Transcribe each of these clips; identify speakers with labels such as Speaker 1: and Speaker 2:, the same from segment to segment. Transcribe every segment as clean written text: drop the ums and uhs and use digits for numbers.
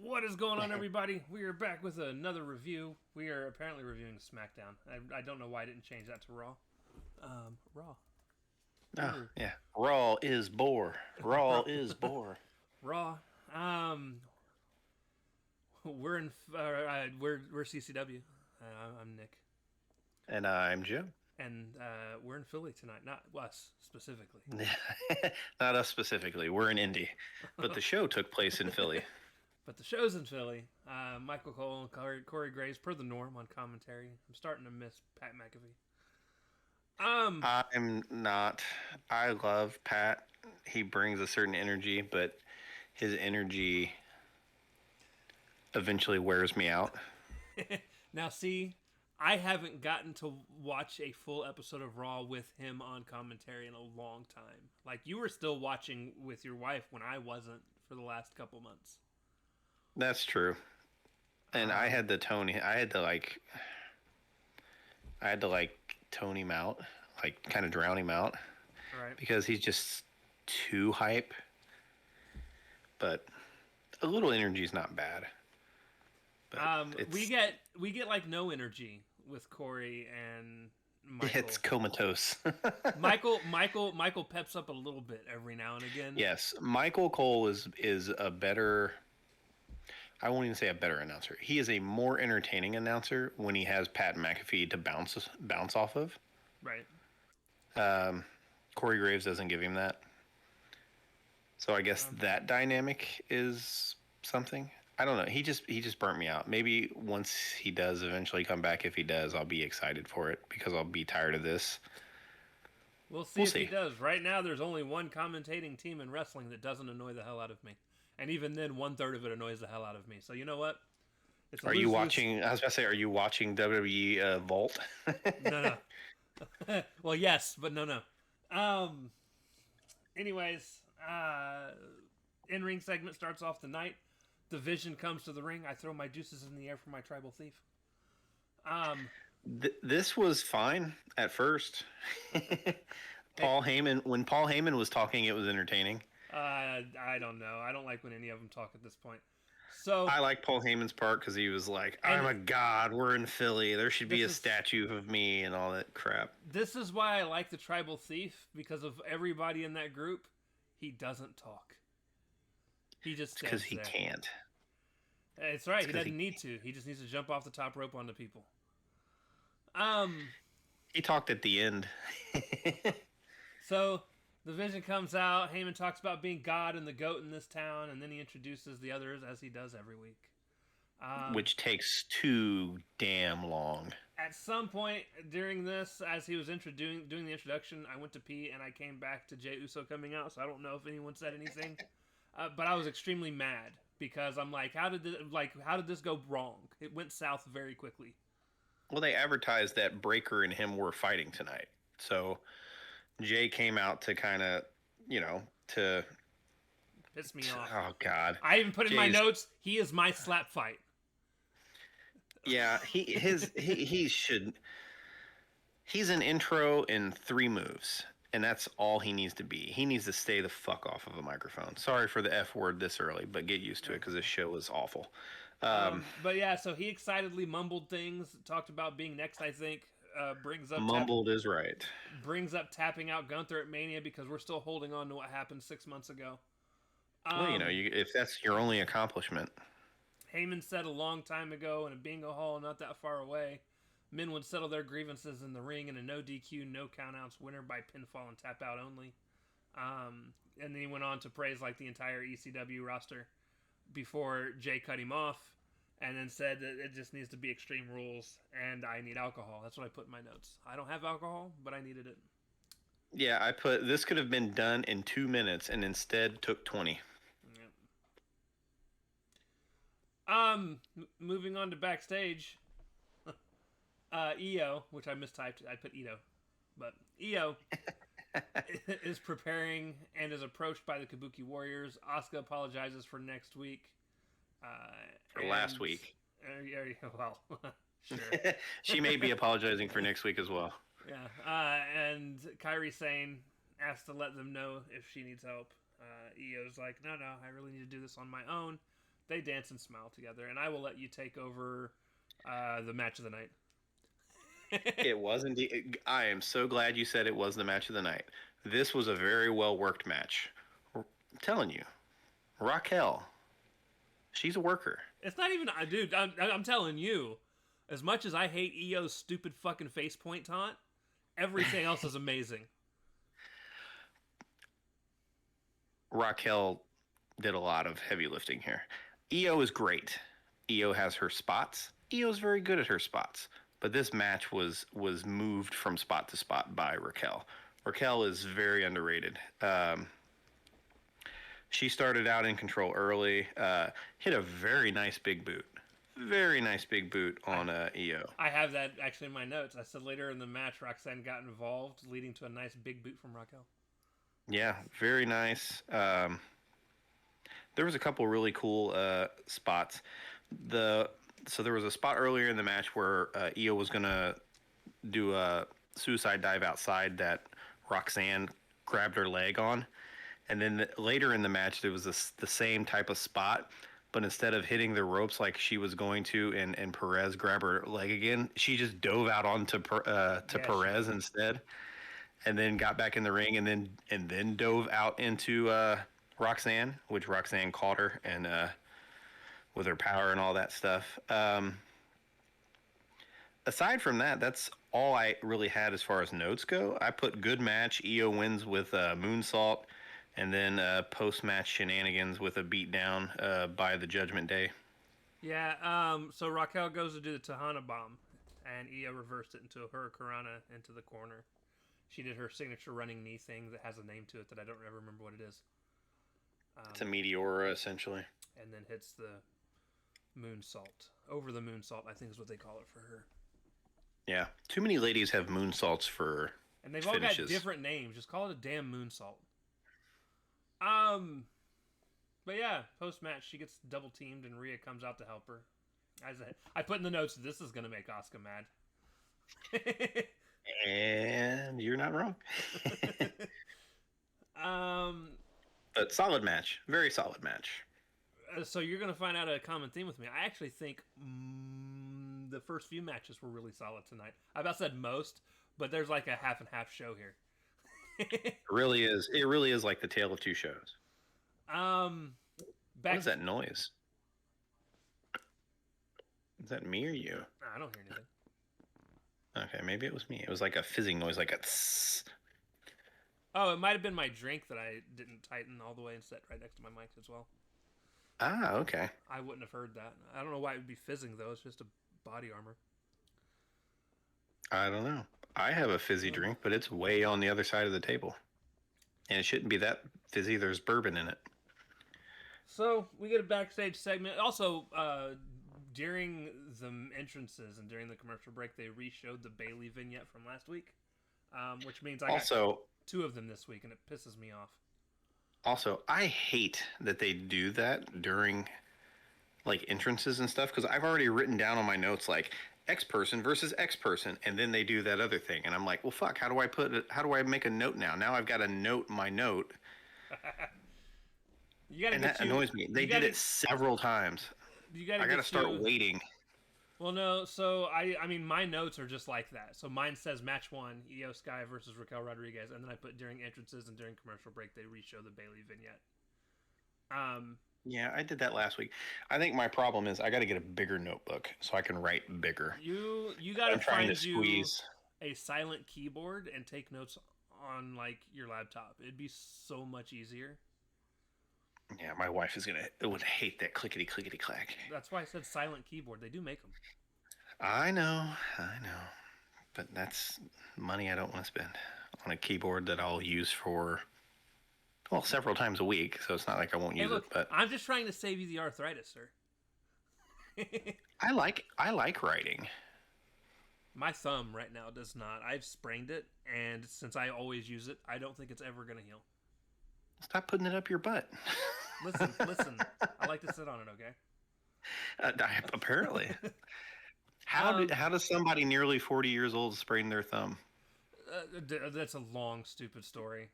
Speaker 1: What is going on, everybody? We are back with another review. We are apparently reviewing SmackDown. I don't know why I didn't change that to Raw. Raw.
Speaker 2: Oh, yeah. Raw is bore. Raw is bore.
Speaker 1: Raw. We're in. We're CCW. I'm Nick,
Speaker 2: And I'm Jim.
Speaker 1: and we're in Philly tonight. Not us specifically.
Speaker 2: Not us specifically. We're in Indy. But the show took place in Philly.
Speaker 1: But the show's in Philly. Michael Cole and Corey Graves, per the norm, on commentary. I'm starting to miss Pat McAfee.
Speaker 2: I'm not. I love Pat. He brings a certain energy, but his energy eventually wears me out.
Speaker 1: Now, see, I haven't gotten to watch a full episode of Raw with him on commentary in a long time. Like, you were still watching with your wife when I wasn't for the last couple months.
Speaker 2: That's true. And I had to tone him out, like kind of drown him out
Speaker 1: All right.
Speaker 2: because he's just too hype. But a little energy is not bad. But
Speaker 1: We get like no energy with Corey and Michael.
Speaker 2: it's comatose.
Speaker 1: Michael peps up a little bit every now and again.
Speaker 2: Yes, Michael Cole is a better. I won't even say a better announcer. He is a more entertaining announcer when he has Pat McAfee to bounce off of.
Speaker 1: Right.
Speaker 2: Corey Graves doesn't give him that. So I guess that dynamic is something. I don't know. He just burnt me out. Maybe once he does eventually come back, if he does, I'll be excited for it because I'll be tired of this.
Speaker 1: We'll see if he does. Right now, there's only one commentating team in wrestling that doesn't annoy the hell out of me. And even then, 1/3 of it annoys the hell out of me. So you know what?
Speaker 2: Are you watching? I was about to say, are you watching WWE Vault?
Speaker 1: No. Well, yes, but no. Anyways, in-ring segment starts off the night. The Vision comes to the ring. I throw my juices in the air for my tribal thief.
Speaker 2: This was fine at first. Paul Heyman was talking, it was entertaining.
Speaker 1: I don't know. I don't like when any of them talk at this point. So
Speaker 2: I like Paul Heyman's part because he was like, "I'm a god. We're in Philly. There should be a statue of me and all that crap."
Speaker 1: This is why I like the tribal thief, because of everybody in that group. He doesn't talk. He just
Speaker 2: because he can't.
Speaker 1: It's right. He doesn't need to. He just needs to jump off the top rope onto people.
Speaker 2: He talked at the end.
Speaker 1: So the Vision comes out. Heyman talks about being God and the GOAT in this town, and then he introduces the others as he does every week.
Speaker 2: Which takes too damn long.
Speaker 1: At some point during this, as he was doing the introduction, I went to pee and I came back to Jey Uso coming out. So I don't know if anyone said anything, but I was extremely mad because I'm like, how did this go wrong? It went south very quickly.
Speaker 2: Well, they advertised that Breaker and him were fighting tonight, so Jay came out to kind of, to
Speaker 1: piss me off.
Speaker 2: Oh God!
Speaker 1: I even put in my notes. He is my slap fight.
Speaker 2: Yeah, he should. He's an intro in 3 moves, and that's all he needs to be. He needs to stay the fuck off of a microphone. Sorry for the F word this early, but get used to it because this show is awful.
Speaker 1: But yeah, so he excitedly mumbled things, talked about being next, I think. Brings up
Speaker 2: mumbled is right.
Speaker 1: Brings up tapping out Gunther at Mania because we're still holding on to what happened 6 months ago.
Speaker 2: Well, if that's your only accomplishment.
Speaker 1: Heyman said a long time ago in a bingo hall not that far away, men would settle their grievances in the ring in a no DQ, no countouts, winner by pinfall and tap out only. And then he went on to praise like the entire ECW roster before Jay cut him off, and then said that it just needs to be extreme rules, and I need alcohol. That's what I put in my notes. I don't have alcohol, but I needed it.
Speaker 2: Yeah, I put this could have been done in 2 minutes, and instead took 20.
Speaker 1: Moving on to backstage. Io, which I mistyped, I put Ito, but Io is preparing and is approached by the Kabuki Warriors. Asuka apologizes for next week.
Speaker 2: For last week.
Speaker 1: Well, sure.
Speaker 2: She may be apologizing for next week as well.
Speaker 1: Yeah. And Kairi Sane asked to let them know if she needs help. Io's like, no, I really need to do this on my own. They dance and smile together, and I will let you take over the match of the night.
Speaker 2: It was indeed. I am so glad you said it was the match of the night. This was a very well worked match. I'm telling you, Raquel, she's a worker.
Speaker 1: It's not even, dude. I'm telling you, as much as I hate Io's stupid fucking face point taunt, everything else is amazing.
Speaker 2: Raquel did a lot of heavy lifting here. Io is great. Io has her spots. Io's very good at her spots. But this match was moved from spot to spot by Raquel. Raquel is very underrated. She started out in control early, hit a very nice big boot. Very nice big boot on Io.
Speaker 1: I have that actually in my notes. I said later in the match, Roxanne got involved, leading to a nice big boot from Raquel.
Speaker 2: Yeah, very nice. There was a couple really cool spots. So there was a spot earlier in the match where Io was gonna do a suicide dive outside that Roxanne grabbed her leg on, and then later in the match there was the same type of spot, but instead of hitting the ropes like she was going to, and Perez grab her leg again, she just dove out onto Perez instead, and then got back in the ring, and then dove out into Roxanne, which Roxanne caught her and with her power and all that stuff. Aside from that, that's all I really had as far as notes go. I put good match. Io wins with moonsault, and then post-match shenanigans with a beatdown by the Judgment Day.
Speaker 1: Yeah. So Raquel goes to do the Tejana bomb, and Io reversed it into a Hurricanrana into the corner. She did her signature running knee thing that has a name to it that I don't ever remember what it is.
Speaker 2: It's a Meteora, essentially.
Speaker 1: And then hits the moonsault. Over the moonsault, I think is what they call it for her.
Speaker 2: Yeah. Too many ladies have moonsaults for
Speaker 1: And they've
Speaker 2: finishes.
Speaker 1: all got different names. Just call it a damn moonsault. But yeah, post-match, she gets double teamed and Rhea comes out to help her. I put in the notes, this is going to make Asuka mad.
Speaker 2: And you're not wrong. But solid match. Very solid match.
Speaker 1: So you're going to find out a common theme with me. I actually think the first few matches were really solid tonight. I about said most, but there's like a half and half show here.
Speaker 2: It really is. It really is like the tale of two shows. What is that noise? Is that me or you?
Speaker 1: I don't hear anything.
Speaker 2: Okay, maybe it was me. It was like a fizzing noise, like a tss.
Speaker 1: Oh, it might have been my drink that I didn't tighten all the way and set right next to my mic as well.
Speaker 2: Ah, okay.
Speaker 1: I wouldn't have heard that. I don't know why it would be fizzing, though. It's just a body armor.
Speaker 2: I don't know. I have a fizzy drink, but it's way on the other side of the table. And it shouldn't be that fizzy. There's bourbon in it.
Speaker 1: So, we get a backstage segment. Also, during the entrances and during the commercial break, they re-showed the Bayley vignette from last week. Which means I got two of them this week, and it pisses me off.
Speaker 2: Also, I hate that they do that during like entrances and stuff, because I've already written down on my notes like X person versus X person, and then they do that other thing, and I'm like, well, fuck, how do I make a note now? Now I've got to note my note. That annoys me. They did it several times. I got to start waiting.
Speaker 1: Well, no, so I mean, my notes are just like that. So mine says match 1, Io Sky versus Raquel Rodriguez, and then I put during entrances and during commercial break, they re-show the Bayley vignette.
Speaker 2: Yeah, I did that last week. I think my problem is I got to get a bigger notebook so I can write bigger.
Speaker 1: You got to find a silent keyboard and take notes on like your laptop. It'd be so much easier.
Speaker 2: Yeah, my wife would hate that clickety clack.
Speaker 1: That's why I said silent keyboard. They do make them.
Speaker 2: I know, but that's money I don't want to spend on a keyboard that I'll use for several times a week. So it's not like I won't use it. But
Speaker 1: I'm just trying to save you the arthritis, sir.
Speaker 2: I like writing.
Speaker 1: My thumb right now does not. I've sprained it, and since I always use it, I don't think it's ever gonna heal.
Speaker 2: Stop putting it up your butt.
Speaker 1: Listen. I like to sit on it, okay?
Speaker 2: Apparently. How does somebody nearly 40 years old sprain their thumb?
Speaker 1: That's a long, stupid story.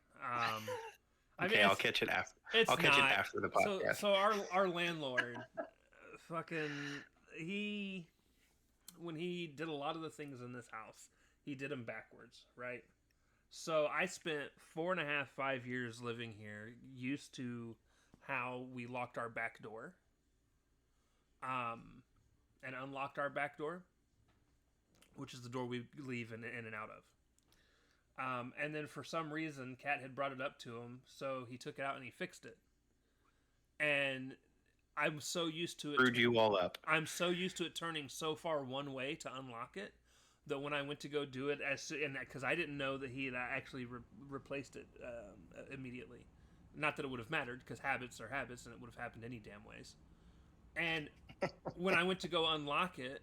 Speaker 2: Okay, I'll catch it after. I'll catch it after the podcast.
Speaker 1: So our landlord, fucking he when he did a lot of the things in this house, he did them backwards, right? So I spent 4.5, 5 years living here, used to how we locked our back door, um, and unlocked our back door, which is the door we leave in and out of. And then for some reason, Kat had brought it up to him, so he took it out and he fixed it. And I'm so used to it.
Speaker 2: Screwed you all up.
Speaker 1: I'm so used to it turning so far one way to unlock it that when I went to go do it, because I didn't know that he had actually replaced it immediately. Not that it would have mattered, because habits are habits, and it would have happened any damn ways. And when I went to go unlock it,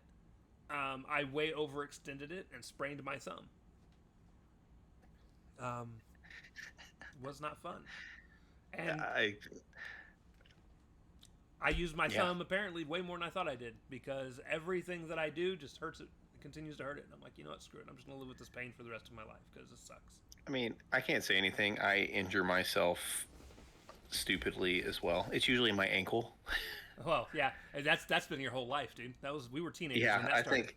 Speaker 1: I way overextended it and sprained my thumb. Was not fun. And I used my thumb apparently way more than I thought I did, because everything that I do just hurts it. It continues to hurt it. And I'm like, you know what? Screw it. I'm just going to live with this pain for the rest of my life because it sucks.
Speaker 2: I mean, I can't say anything. I injure myself stupidly as well. It's usually my ankle.
Speaker 1: Well, yeah, that's been your whole life, dude. We were teenagers.
Speaker 2: Yeah,
Speaker 1: when that started.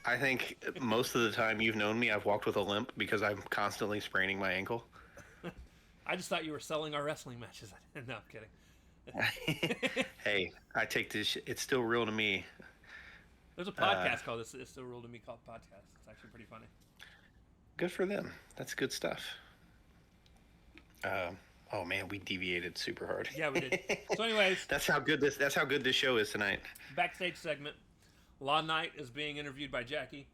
Speaker 2: I think most of the time you've known me, I've walked with a limp because I'm constantly spraining my ankle.
Speaker 1: I just thought you were selling our wrestling matches. No, I'm kidding.
Speaker 2: Hey, I take this. It's still real to me.
Speaker 1: There's a podcast called "It's Still Real to Me" called podcast. It's actually pretty funny.
Speaker 2: Good for them. That's good stuff. Oh man, we deviated super hard.
Speaker 1: Yeah, we did. So, anyways,
Speaker 2: that's how good this show is tonight.
Speaker 1: Backstage segment. Law Knight is being interviewed by Jackie.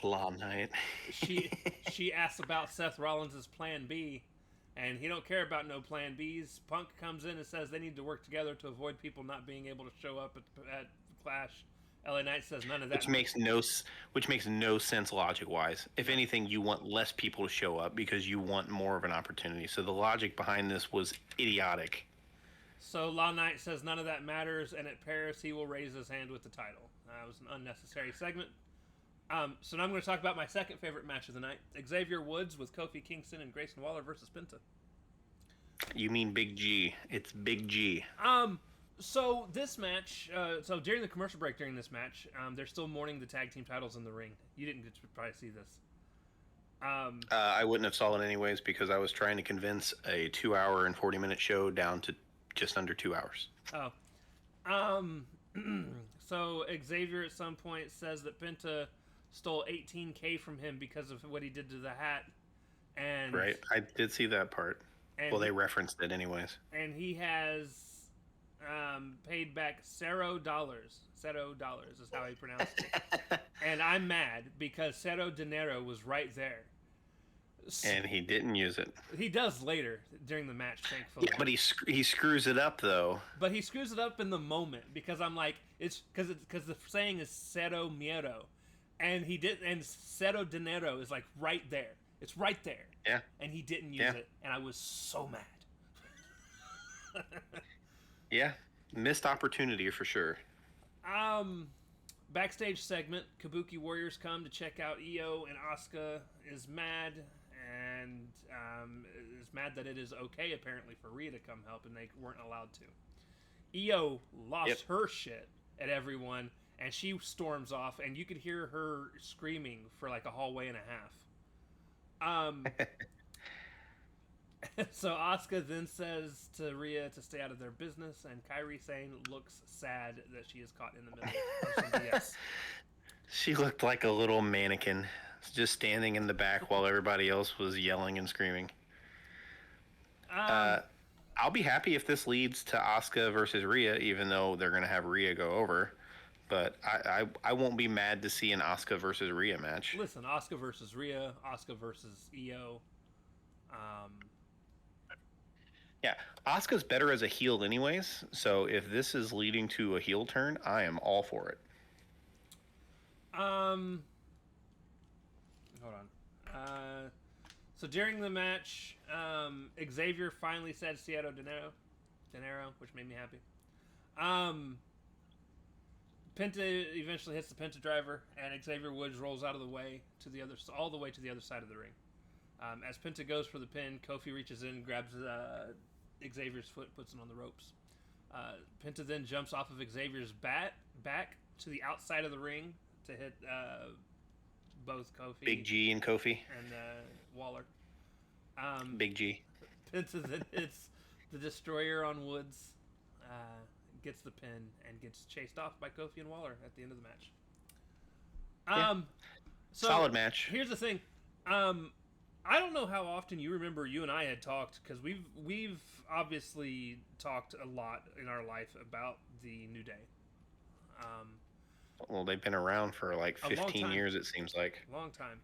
Speaker 2: Law Knight.
Speaker 1: she asks about Seth Rollins' Plan B, and he don't care about no Plan Bs. Punk comes in and says they need to work together to avoid people not being able to show up at Clash. LA Knight says none of that.
Speaker 2: Which makes no sense logic-wise. If anything, you want less people to show up because you want more of an opportunity. So the logic behind this was idiotic.
Speaker 1: So Law Knight says none of that matters, and at Paris he will raise his hand with the title. It was an unnecessary segment. So now I'm going to talk about my second favorite match of the night. Xavier Woods with Kofi Kingston and Grayson Waller versus Penta.
Speaker 2: You mean Big G. It's Big G.
Speaker 1: So this match, so during the commercial break during this match, they're still mourning the tag team titles in the ring. You didn't get to probably see this.
Speaker 2: I wouldn't have saw it anyways because I was trying to convince a 2-hour and 40-minute show down to just under 2 hours.
Speaker 1: Oh. So Xavier at some point says that Penta stole $18,000 from him because of what he did to the hat. And
Speaker 2: right, I did see that part. Well, they referenced it anyways.
Speaker 1: And he has paid back $0. $0 is how he pronounced it. And I'm mad because Cerro Dinero was right there.
Speaker 2: And he didn't use it.
Speaker 1: He does later during the match, thankfully.
Speaker 2: Yeah, but he screws it up though.
Speaker 1: But he screws it up in the moment because I'm like, it's because the saying is Cerro Miedo, and he did, and Cerro Dinero is like right there. It's right there.
Speaker 2: Yeah.
Speaker 1: And he didn't use it, and I was so mad.
Speaker 2: Yeah, missed opportunity for sure.
Speaker 1: Backstage segment, Kabuki Warriors come to check out Io, and Asuka is mad, and is mad that it is okay apparently for Rhea to come help, and they weren't allowed to. Io lost her shit at everyone, and she storms off, and you could hear her screaming for like a hallway and a half. So Asuka then says to Rhea to stay out of their business, and Kairi Sane looks sad that she is caught in the middle of some BS.
Speaker 2: She looked like a little mannequin, just standing in the back while everybody else was yelling and screaming. I'll be happy if this leads to Asuka versus Rhea, even though they're going to have Rhea go over. But I won't be mad to see an Asuka versus Rhea match.
Speaker 1: Listen, Asuka versus Rhea, Asuka versus Io.
Speaker 2: Yeah, Asuka's better as a heel anyways, so if this is leading to a heel turn, I am all for it.
Speaker 1: Hold on. So during the match, Xavier finally said Cerro Dinero, which made me happy. Penta eventually hits the Penta driver, and Xavier Woods rolls out of the way all the way to the other side of the ring. As Penta goes for the pin, Kofi reaches in, grabs Xavier's foot, puts it on the ropes. Penta then jumps off of Xavier's back to the outside of the ring to hit both
Speaker 2: Big
Speaker 1: Kofi
Speaker 2: G and Kofi.
Speaker 1: and Waller.
Speaker 2: Big G.
Speaker 1: Penta then hits the Destroyer on Woods, gets the pin, and gets chased off by Kofi and Waller at the end of the match. So
Speaker 2: Solid match.
Speaker 1: Here's the thing. I don't know how often you remember you and I had talked, because we've obviously talked a lot in our life about the New Day.
Speaker 2: Well, they've been around for like 15 years, it seems like.
Speaker 1: Long time.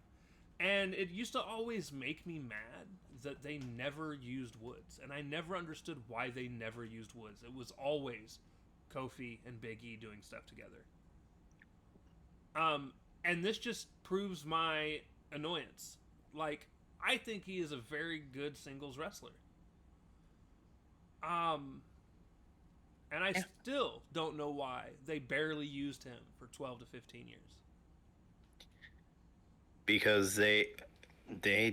Speaker 1: And it used to always make me mad that they never used Woods. And I never understood why they never used Woods. It was always Kofi and Big E doing stuff together. And this just proves my annoyance. Like, I think he is a very good singles wrestler. And I still don't know why they barely used him for 12 to 15 years.
Speaker 2: Because they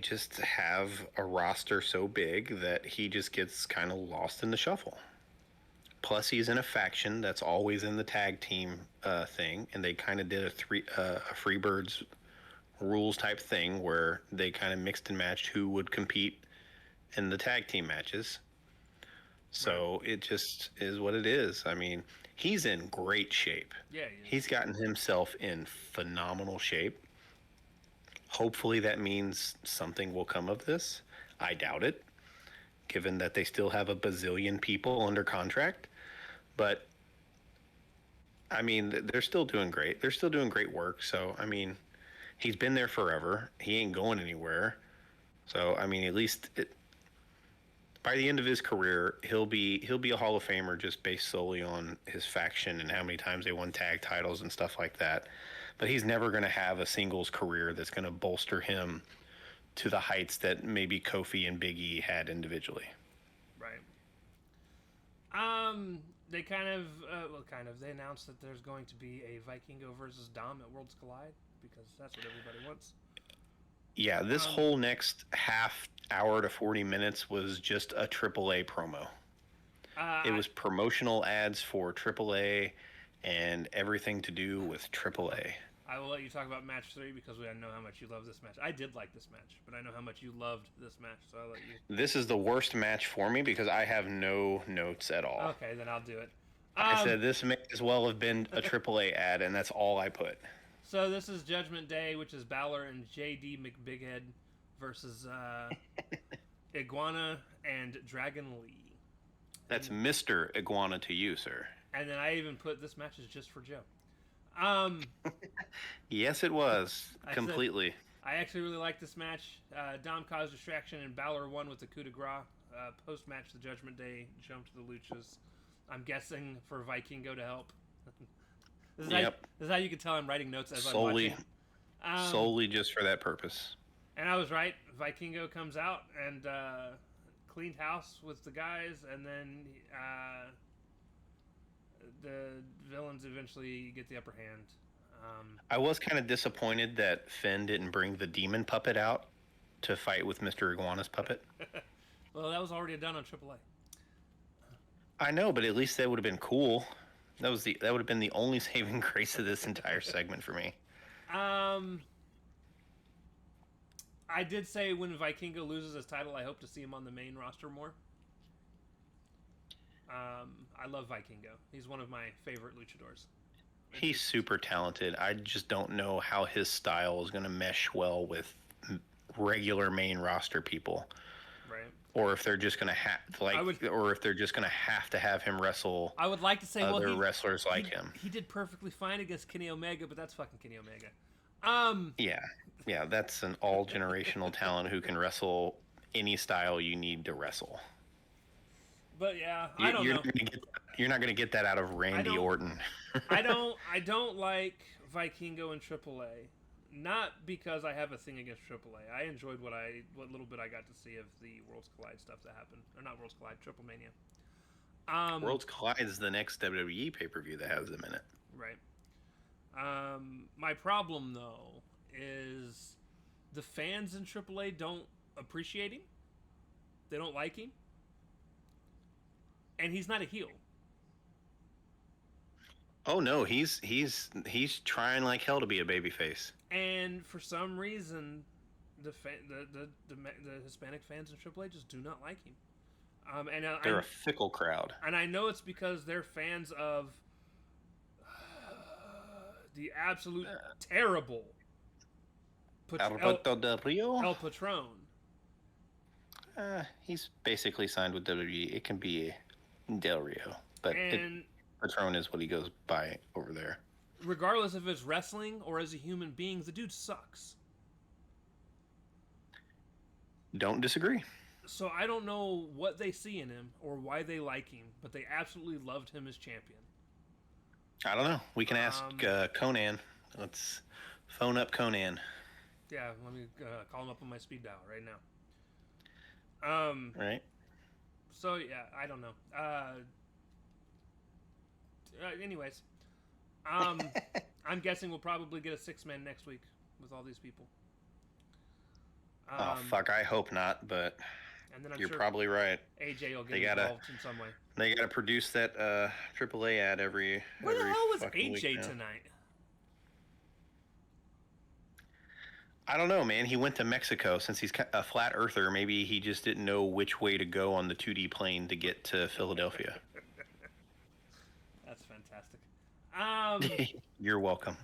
Speaker 2: just have a roster so big that he just gets kind of lost in the shuffle. Plus, he's in a faction that's always in the tag team thing, and they kind of did a Freebirds rules type thing where they kind of mixed and matched who would compete in the tag team matches. So It just is what it is. I mean, he's in great shape.
Speaker 1: Yeah,
Speaker 2: he's gotten himself in phenomenal shape. Hopefully that means something will come of this. I doubt it, given that they still have a bazillion people under contract. But, I mean, they're still doing great. They're still doing great work. So, I mean, he's been there forever. He ain't going anywhere. So, I mean, at least by the end of his career, he'll be a Hall of Famer just based solely on his faction and how many times they won tag titles and stuff like that. But he's never going to have a singles career that's going to bolster him to the heights that maybe Kofi and Big E had individually.
Speaker 1: Right. They they announced that there's going to be a Vikingo versus Dom at Worlds Collide, because that's what everybody wants.
Speaker 2: Yeah, this whole next half hour to 40 minutes was just a AAA promo. It was promotional ads for AAA and everything to do with AAA.
Speaker 1: I will let you talk about match 3 because I know how much you love this match. I did like this match, but I know how much you loved this match, so I'll let you.
Speaker 2: This is the worst match for me because I have no notes at all.
Speaker 1: Okay, then I'll do it.
Speaker 2: I said this may as well have been a AAA ad, and that's all I put.
Speaker 1: So this is Judgment Day, which is Balor and JD McBighead versus Iguana and Dragon Lee.
Speaker 2: That's Mr. Iguana to you, sir.
Speaker 1: And then I even put this match is just for Joe.
Speaker 2: Yes, it was. Completely.
Speaker 1: I actually really like this match. Dom caused distraction and Balor won with the coup de grace. Post-match, the Judgment Day jumped to the Luchas. I'm guessing for Vikingo to help. This is how you can tell I'm writing notes as I'm watching.
Speaker 2: Solely just for that purpose.
Speaker 1: And I was right. Vikingo comes out and cleaned house with the guys, and then the villains eventually get the upper hand.
Speaker 2: I was kind of disappointed that Finn didn't bring the demon puppet out to fight with Mr. Iguana's puppet.
Speaker 1: Well, that was already done on AAA.
Speaker 2: I know, but at least that would have been cool. That would have been the only saving grace of this entire segment for me.
Speaker 1: I did say when Vikingo loses his title, I hope to see him on the main roster more. I love Vikingo. He's one of my favorite luchadors.
Speaker 2: He's super talented. I just don't know how his style is going to mesh well with regular main roster people.
Speaker 1: Right.
Speaker 2: Or if they're just going to or if they're just going to have him wrestle.
Speaker 1: I would like to say
Speaker 2: other wrestlers like him.
Speaker 1: He did perfectly fine against Kenny Omega, but that's fucking Kenny Omega.
Speaker 2: Yeah, that's an all-generational talent who can wrestle any style you need to wrestle.
Speaker 1: But yeah, I don't know.
Speaker 2: You're not going to get that out of Randy Orton.
Speaker 1: I don't like Vikingo in AAA. Not because I have a thing against AAA. I enjoyed what little bit I got to see of the Worlds Collide stuff that happened. Or not Worlds Collide, Triple Mania.
Speaker 2: Worlds Collide is the next WWE pay-per-view that has them in it.
Speaker 1: Right. My problem, though, is the fans in AAA don't appreciate him. They don't like him. And he's not a heel.
Speaker 2: Oh no, he's trying like hell to be a babyface.
Speaker 1: And for some reason, the Hispanic fans in AAA just do not like him. And
Speaker 2: They're a fickle crowd.
Speaker 1: I know it's because they're fans of the absolute terrible
Speaker 2: Alberto Del Rio.
Speaker 1: El Patron.
Speaker 2: He's basically signed with WWE. It can be Del Rio, but Patron is what he goes by over there.
Speaker 1: Regardless if it's wrestling or as a human being, the dude sucks.
Speaker 2: Don't disagree.
Speaker 1: So I don't know what they see in him or why they like him, but they absolutely loved him as champion.
Speaker 2: I don't know. We can ask Conan. Let's phone up Conan.
Speaker 1: Yeah, let me call him up on my speed dial right now.
Speaker 2: Right.
Speaker 1: So yeah, I don't know. Anyways, I'm guessing we'll probably get a 6-man next week with all these people.
Speaker 2: Oh fuck! I hope not, but
Speaker 1: and then I'm
Speaker 2: you're
Speaker 1: sure
Speaker 2: probably right.
Speaker 1: AJ will get involved in some way.
Speaker 2: They gotta produce that AAA ad every.
Speaker 1: Where the hell was
Speaker 2: AJ
Speaker 1: tonight?
Speaker 2: I don't know, man. He went to Mexico. Since he's a flat earther, maybe he just didn't know which way to go on the 2D plane to get to Philadelphia.
Speaker 1: That's fantastic.
Speaker 2: You're welcome.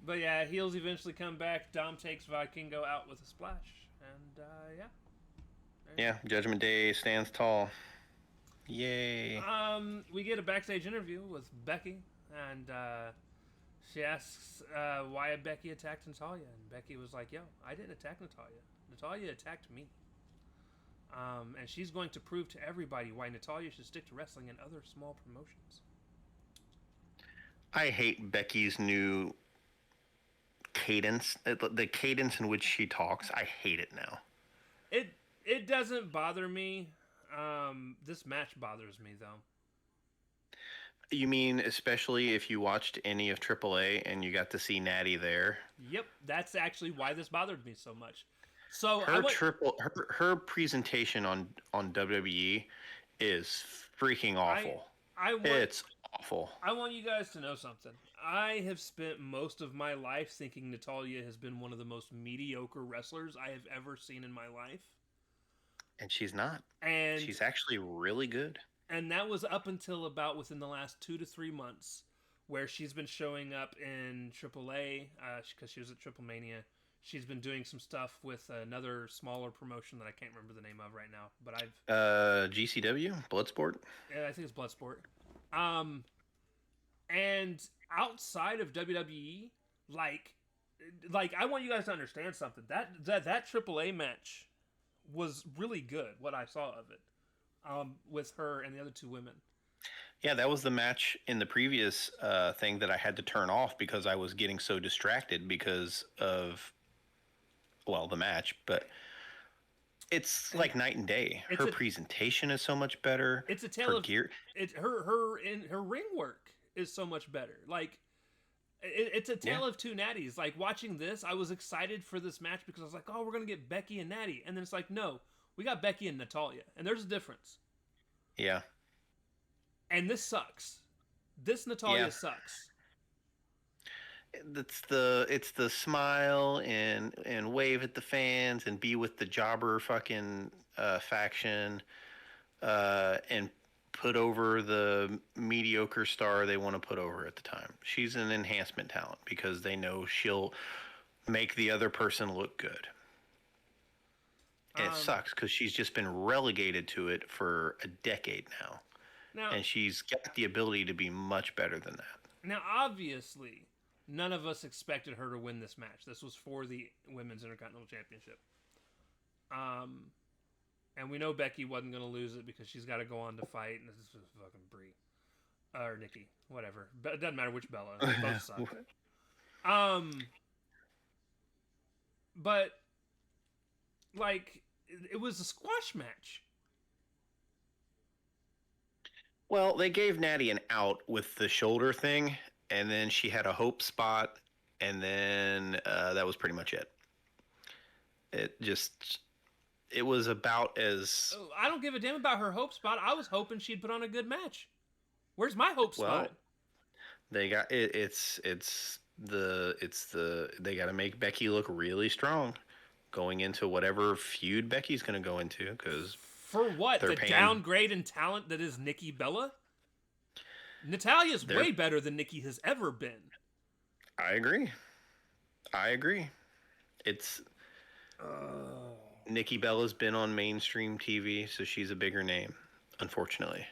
Speaker 1: But yeah, heels eventually come back. Dom takes Vikingo out with a splash. And yeah.
Speaker 2: Yeah, Judgment Day stands tall. Yay.
Speaker 1: We get a backstage interview with Becky, and she asks why Becky attacked Natalya, and Becky was like, "Yo, I didn't attack Natalya. Natalya attacked me." And she's going to prove to everybody why Natalya should stick to wrestling and other small promotions.
Speaker 2: I hate Becky's new cadence, the cadence in which she talks. I hate it now.
Speaker 1: It doesn't bother me. This match bothers me though.
Speaker 2: You mean especially if you watched any of AAA and you got to see Natty there?
Speaker 1: Yep, that's actually why this bothered me so much. So
Speaker 2: her presentation on WWE is freaking awful. It's awful.
Speaker 1: I want you guys to know something. I have spent most of my life thinking Natalya has been one of the most mediocre wrestlers I have ever seen in my life.
Speaker 2: And she's not.
Speaker 1: And
Speaker 2: she's actually really good.
Speaker 1: And that was up until about within the last 2 to 3 months, where she's been showing up in AAA because she was at Triple Mania. She's been doing some stuff with another smaller promotion that I can't remember the name of right now. But
Speaker 2: GCW Bloodsport.
Speaker 1: Yeah, I think it's Bloodsport. And outside of WWE, like I want you guys to understand something. That AAA match was really good. What I saw of it, with her and the other 2 women.
Speaker 2: Yeah, that was the match in the previous thing that I had to turn off because I was getting so distracted because of, well, the match. But it's like night and day. Her presentation is so much better.
Speaker 1: It's a tale of gear. Her ring work is so much better. Like it's a tale of 2 natties. Like watching this, I was excited for this match because I was like, oh, we're gonna get Becky and Natty, and then it's like, no, we got Becky and Natalya, and there's a difference.
Speaker 2: Yeah.
Speaker 1: And this sucks. This Natalya sucks.
Speaker 2: It's the smile and wave at the fans and be with the jobber fucking faction and put over the mediocre star they want to put over at the time. She's an enhancement talent because they know she'll make the other person look good. And it sucks because she's just been relegated to it for a decade now. And she's got the ability to be much better than that.
Speaker 1: Now, obviously, none of us expected her to win this match. This was for the Women's Intercontinental Championship. And we know Becky wasn't going to lose it because she's got to go on to fight. And this is fucking Brie. Or Nikki. Whatever. It doesn't matter which Bella. They both suck. But, like, it was a squash match.
Speaker 2: Well, they gave Natty an out with the shoulder thing. And then she had a hope spot. And then that was pretty much it. It was about as...
Speaker 1: I don't give a damn about her hope spot. I was hoping she'd put on a good match. Where's my hope spot?
Speaker 2: They got it. It's the they got to make Becky look really strong going into whatever feud Becky's going to go into because
Speaker 1: For what?
Speaker 2: they're
Speaker 1: The
Speaker 2: paying.
Speaker 1: downgrade in talent that is Nikki Bella? Natalia's
Speaker 2: They're.
Speaker 1: way better than Nikki has ever been.
Speaker 2: I agree. I agree. It's
Speaker 1: Oh.
Speaker 2: Nikki Bella's been on mainstream TV, so she's a bigger name, unfortunately.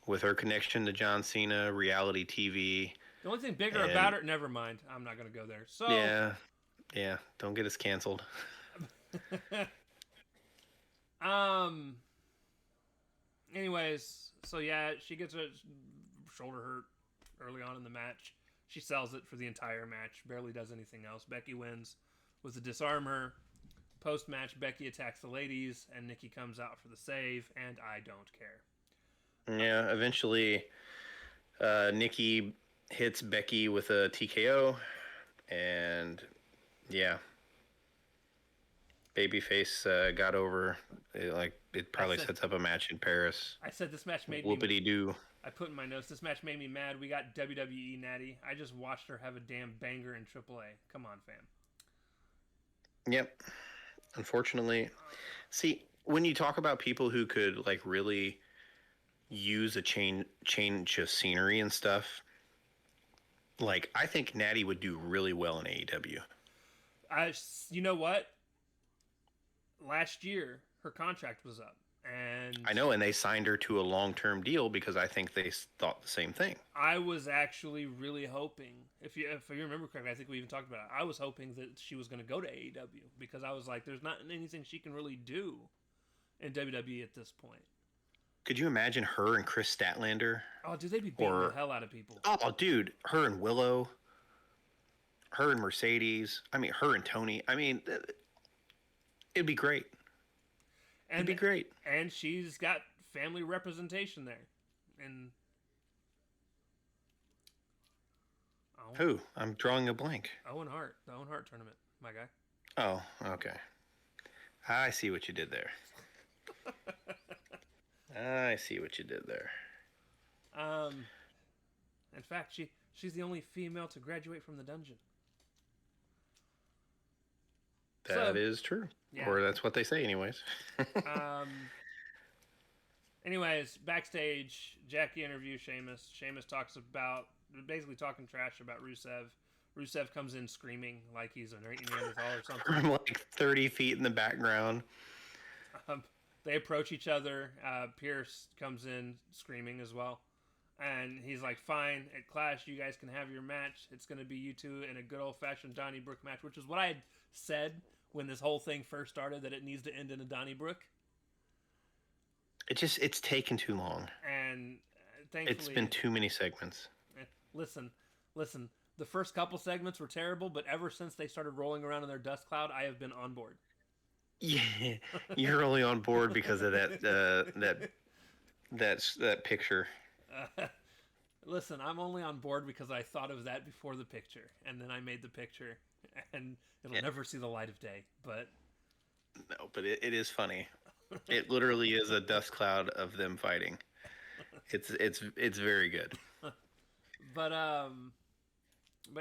Speaker 2: With her connection to John Cena, reality TV,
Speaker 1: The only thing bigger about
Speaker 2: and
Speaker 1: her, never mind. I'm not going to go there. So,
Speaker 2: yeah, yeah, don't get us canceled.
Speaker 1: um, anyways, so yeah, she gets a shoulder hurt early on in the match. She sells it for the entire match, barely does anything else. Becky wins with a disarm her. Post match, Becky attacks the ladies, and Nikki comes out for the save, and I don't care.
Speaker 2: Yeah, eventually, Nikki hits Becky with a TKO, and yeah, Babyface got over. It probably sets up a match in Paris.
Speaker 1: I said this match made
Speaker 2: Whoopity doo.
Speaker 1: I put in my notes, this match made me mad. We got WWE Natty. I just watched her have a damn banger in AAA. Come on, fam.
Speaker 2: Yep. Unfortunately, see when you talk about people who could like really use a change of scenery and stuff, like I think Natty would do really well in AEW.
Speaker 1: You know what? Last year, her contract was up. And
Speaker 2: I know, and they signed her to a long-term deal because I think they thought the same thing.
Speaker 1: I was actually really hoping, if you remember correctly, I think we even talked about it. I was hoping that she was going to go to AEW because I was like, there's not anything she can really do in WWE at this point.
Speaker 2: Could you imagine her and Chris Statlander?
Speaker 1: Oh, dude, they'd be beating the hell out of people.
Speaker 2: Oh, dude, her and Willow, her and Mercedes. I mean, her and Tony. I mean, it'd be great. It'd be great.
Speaker 1: And she's got family representation there. And
Speaker 2: who? I'm drawing a blank.
Speaker 1: Owen Hart, the Owen Hart tournament, my guy.
Speaker 2: Oh, okay. I see what you did there. I see what you did there.
Speaker 1: In fact, she's the only female to graduate from the dungeon.
Speaker 2: That is true. Yeah. Or that's what they say anyways.
Speaker 1: Anyways, backstage, Jackie interviews Sheamus. Sheamus talks about, basically talking trash about Rusev. Rusev comes in screaming like he's a Neanderthal or something.
Speaker 2: From like 30 feet in the background.
Speaker 1: They approach each other. Pierce comes in screaming as well. And he's like, fine, at Clash, you guys can have your match. It's going to be you two in a good old-fashioned Donnybrook match, which is what I had said when this whole thing first started, that it needs to end in a Donnybrook.
Speaker 2: It's taken too long.
Speaker 1: And thankfully...
Speaker 2: It's been too many segments.
Speaker 1: Listen. The first couple segments were terrible, but ever since they started rolling around in their dust cloud, I have been on board.
Speaker 2: Yeah, you're only on board because of that picture.
Speaker 1: Listen, I'm only on board because I thought of that before the picture, and then I made the picture, and it'll never see the light of day. But
Speaker 2: no, but it is funny. It literally is a dust cloud of them fighting. It's very good.
Speaker 1: But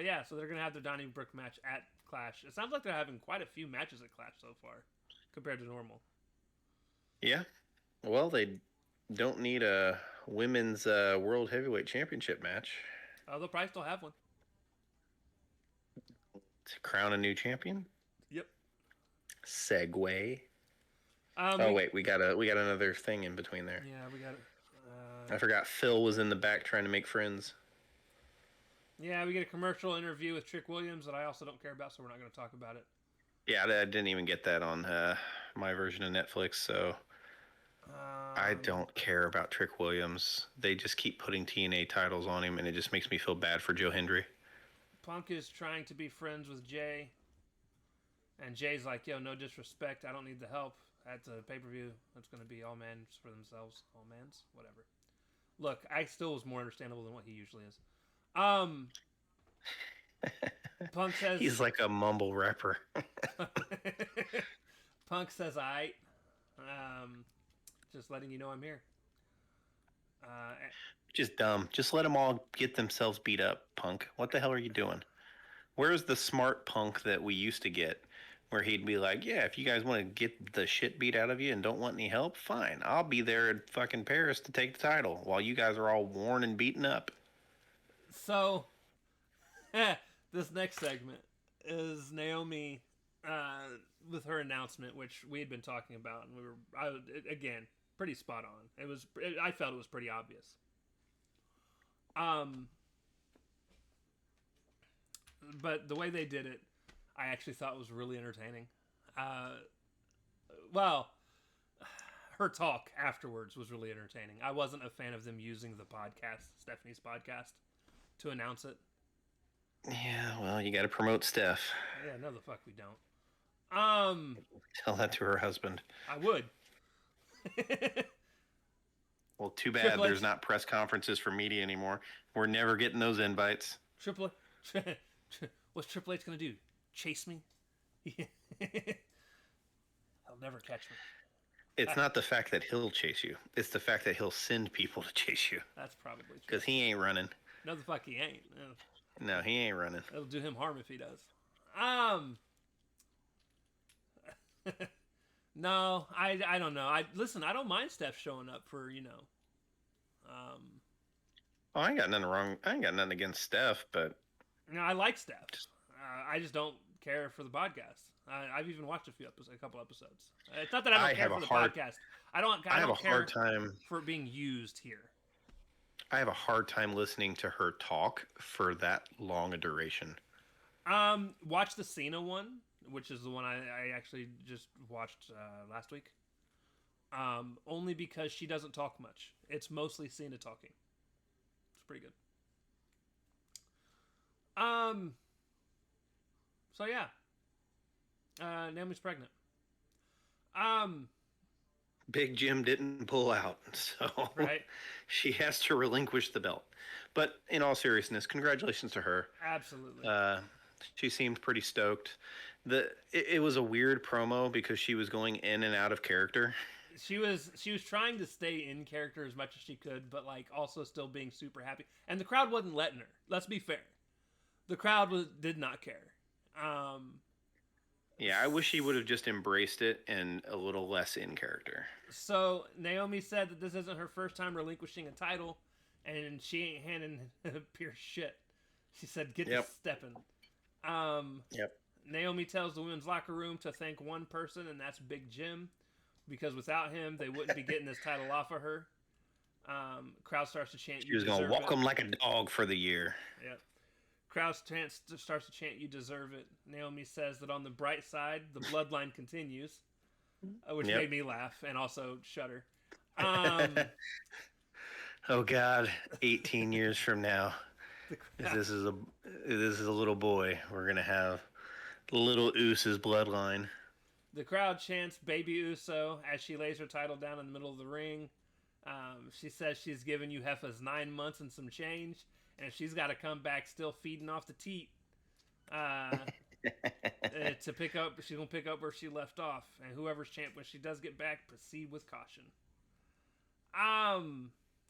Speaker 1: yeah, so they're gonna have their Donnybrook match at Clash. It sounds like they're having quite a few matches at Clash so far, compared to normal.
Speaker 2: Yeah, well, they don't need a women's World Heavyweight Championship match.
Speaker 1: They'll probably still have one.
Speaker 2: To crown a new champion?
Speaker 1: Yep.
Speaker 2: Segue. Wait, we got another thing in between there.
Speaker 1: Yeah, we got it.
Speaker 2: I forgot Phil was in the back trying to make friends.
Speaker 1: Yeah, we get a commercial interview with Trick Williams that I also don't care about, so we're not going to talk about it.
Speaker 2: Yeah, I didn't even get that on my version of Netflix, so I don't care about Trick Williams. They just keep putting TNA titles on him, and it just makes me feel bad for Joe Hendry.
Speaker 1: Punk is trying to be friends with Jay, and Jay's like, yo, no disrespect, I don't need the help. At the pay-per-view, it's going to be all men for themselves. All mans? Whatever. Look, I still was more understandable than what he usually is. Punk says...
Speaker 2: He's like a mumble rapper.
Speaker 1: Punk says, just letting you know I'm here.
Speaker 2: Just dumb. Just let them all get themselves beat up, Punk. What the hell are you doing? Where's the smart Punk that we used to get? Where he'd be like, yeah, if you guys want to get the shit beat out of you and don't want any help, fine. I'll be there in fucking Paris to take the title while you guys are all worn and beaten up.
Speaker 1: So, this next segment is Naomi with her announcement, which we had been talking about, and again, pretty spot on. I felt it was pretty obvious. But the way they did it, I actually thought was really entertaining. Well, her talk afterwards was really entertaining. I wasn't a fan of them using the podcast, Stephanie's podcast, to announce it.
Speaker 2: Yeah, well, you got to promote Steph.
Speaker 1: Yeah, no, the fuck we don't.
Speaker 2: Tell that to her husband.
Speaker 1: I would.
Speaker 2: Well, too bad there's not press conferences for media anymore. We're never getting those invites.
Speaker 1: What's Triple H gonna do? Chase me? He'll never catch me.
Speaker 2: It's not the fact that he'll chase you. It's the fact that he'll send people to chase you.
Speaker 1: That's probably true.
Speaker 2: Because he ain't running.
Speaker 1: No, the fuck he ain't.
Speaker 2: No, he ain't running.
Speaker 1: It'll do him harm if he does. No, I don't know. Listen, I don't mind Steph showing up for,
Speaker 2: Oh, I ain't got nothing wrong. I ain't got nothing against Steph, but
Speaker 1: I like Steph. I just don't care for the podcast. I've even watched a couple episodes. It's not that I don't care for the podcast. I have a hard time for it being used here.
Speaker 2: I have a hard time listening to her talk for that long a duration.
Speaker 1: Watch the Cena one, which is the one I actually just watched last week. Only because she doesn't talk much. It's mostly Cena talking. It's pretty good. So yeah. Naomi's pregnant.
Speaker 2: Big Jim didn't pull out, so
Speaker 1: right.
Speaker 2: She has to relinquish the belt. But in all seriousness, congratulations to her.
Speaker 1: Absolutely.
Speaker 2: She seemed pretty stoked. It was a weird promo because she was going in and out of character.
Speaker 1: She was trying to stay in character as much as she could, but like also still being super happy. And the crowd wasn't letting her. Let's be fair. The crowd did not care.
Speaker 2: Yeah, I wish she would have just embraced it and a little less in character.
Speaker 1: So Naomi said that this isn't her first time relinquishing a title, and she ain't handing Pierce shit. She said, "Get to stepping."
Speaker 2: Yep.
Speaker 1: Naomi tells the women's locker room to thank one person, and that's Big Jim, because without him, they wouldn't be getting this title off of her. Crowd starts to chant.
Speaker 2: She was going to walk him like a dog for the year.
Speaker 1: Yep. Crowd starts to chant, "You deserve it." Naomi says that on the bright side, the bloodline continues, which made me laugh and also shudder.
Speaker 2: Oh God! 18 years from now, if this is a little boy, we're gonna have little Uso's bloodline.
Speaker 1: The crowd chants "Baby Uso" as she lays her title down in the middle of the ring. She says she's given you Heffa's 9 months and some change. And she's got to come back still feeding off the teat to pick up. She's going to pick up where she left off. And whoever's champ, when she does get back, proceed with caution.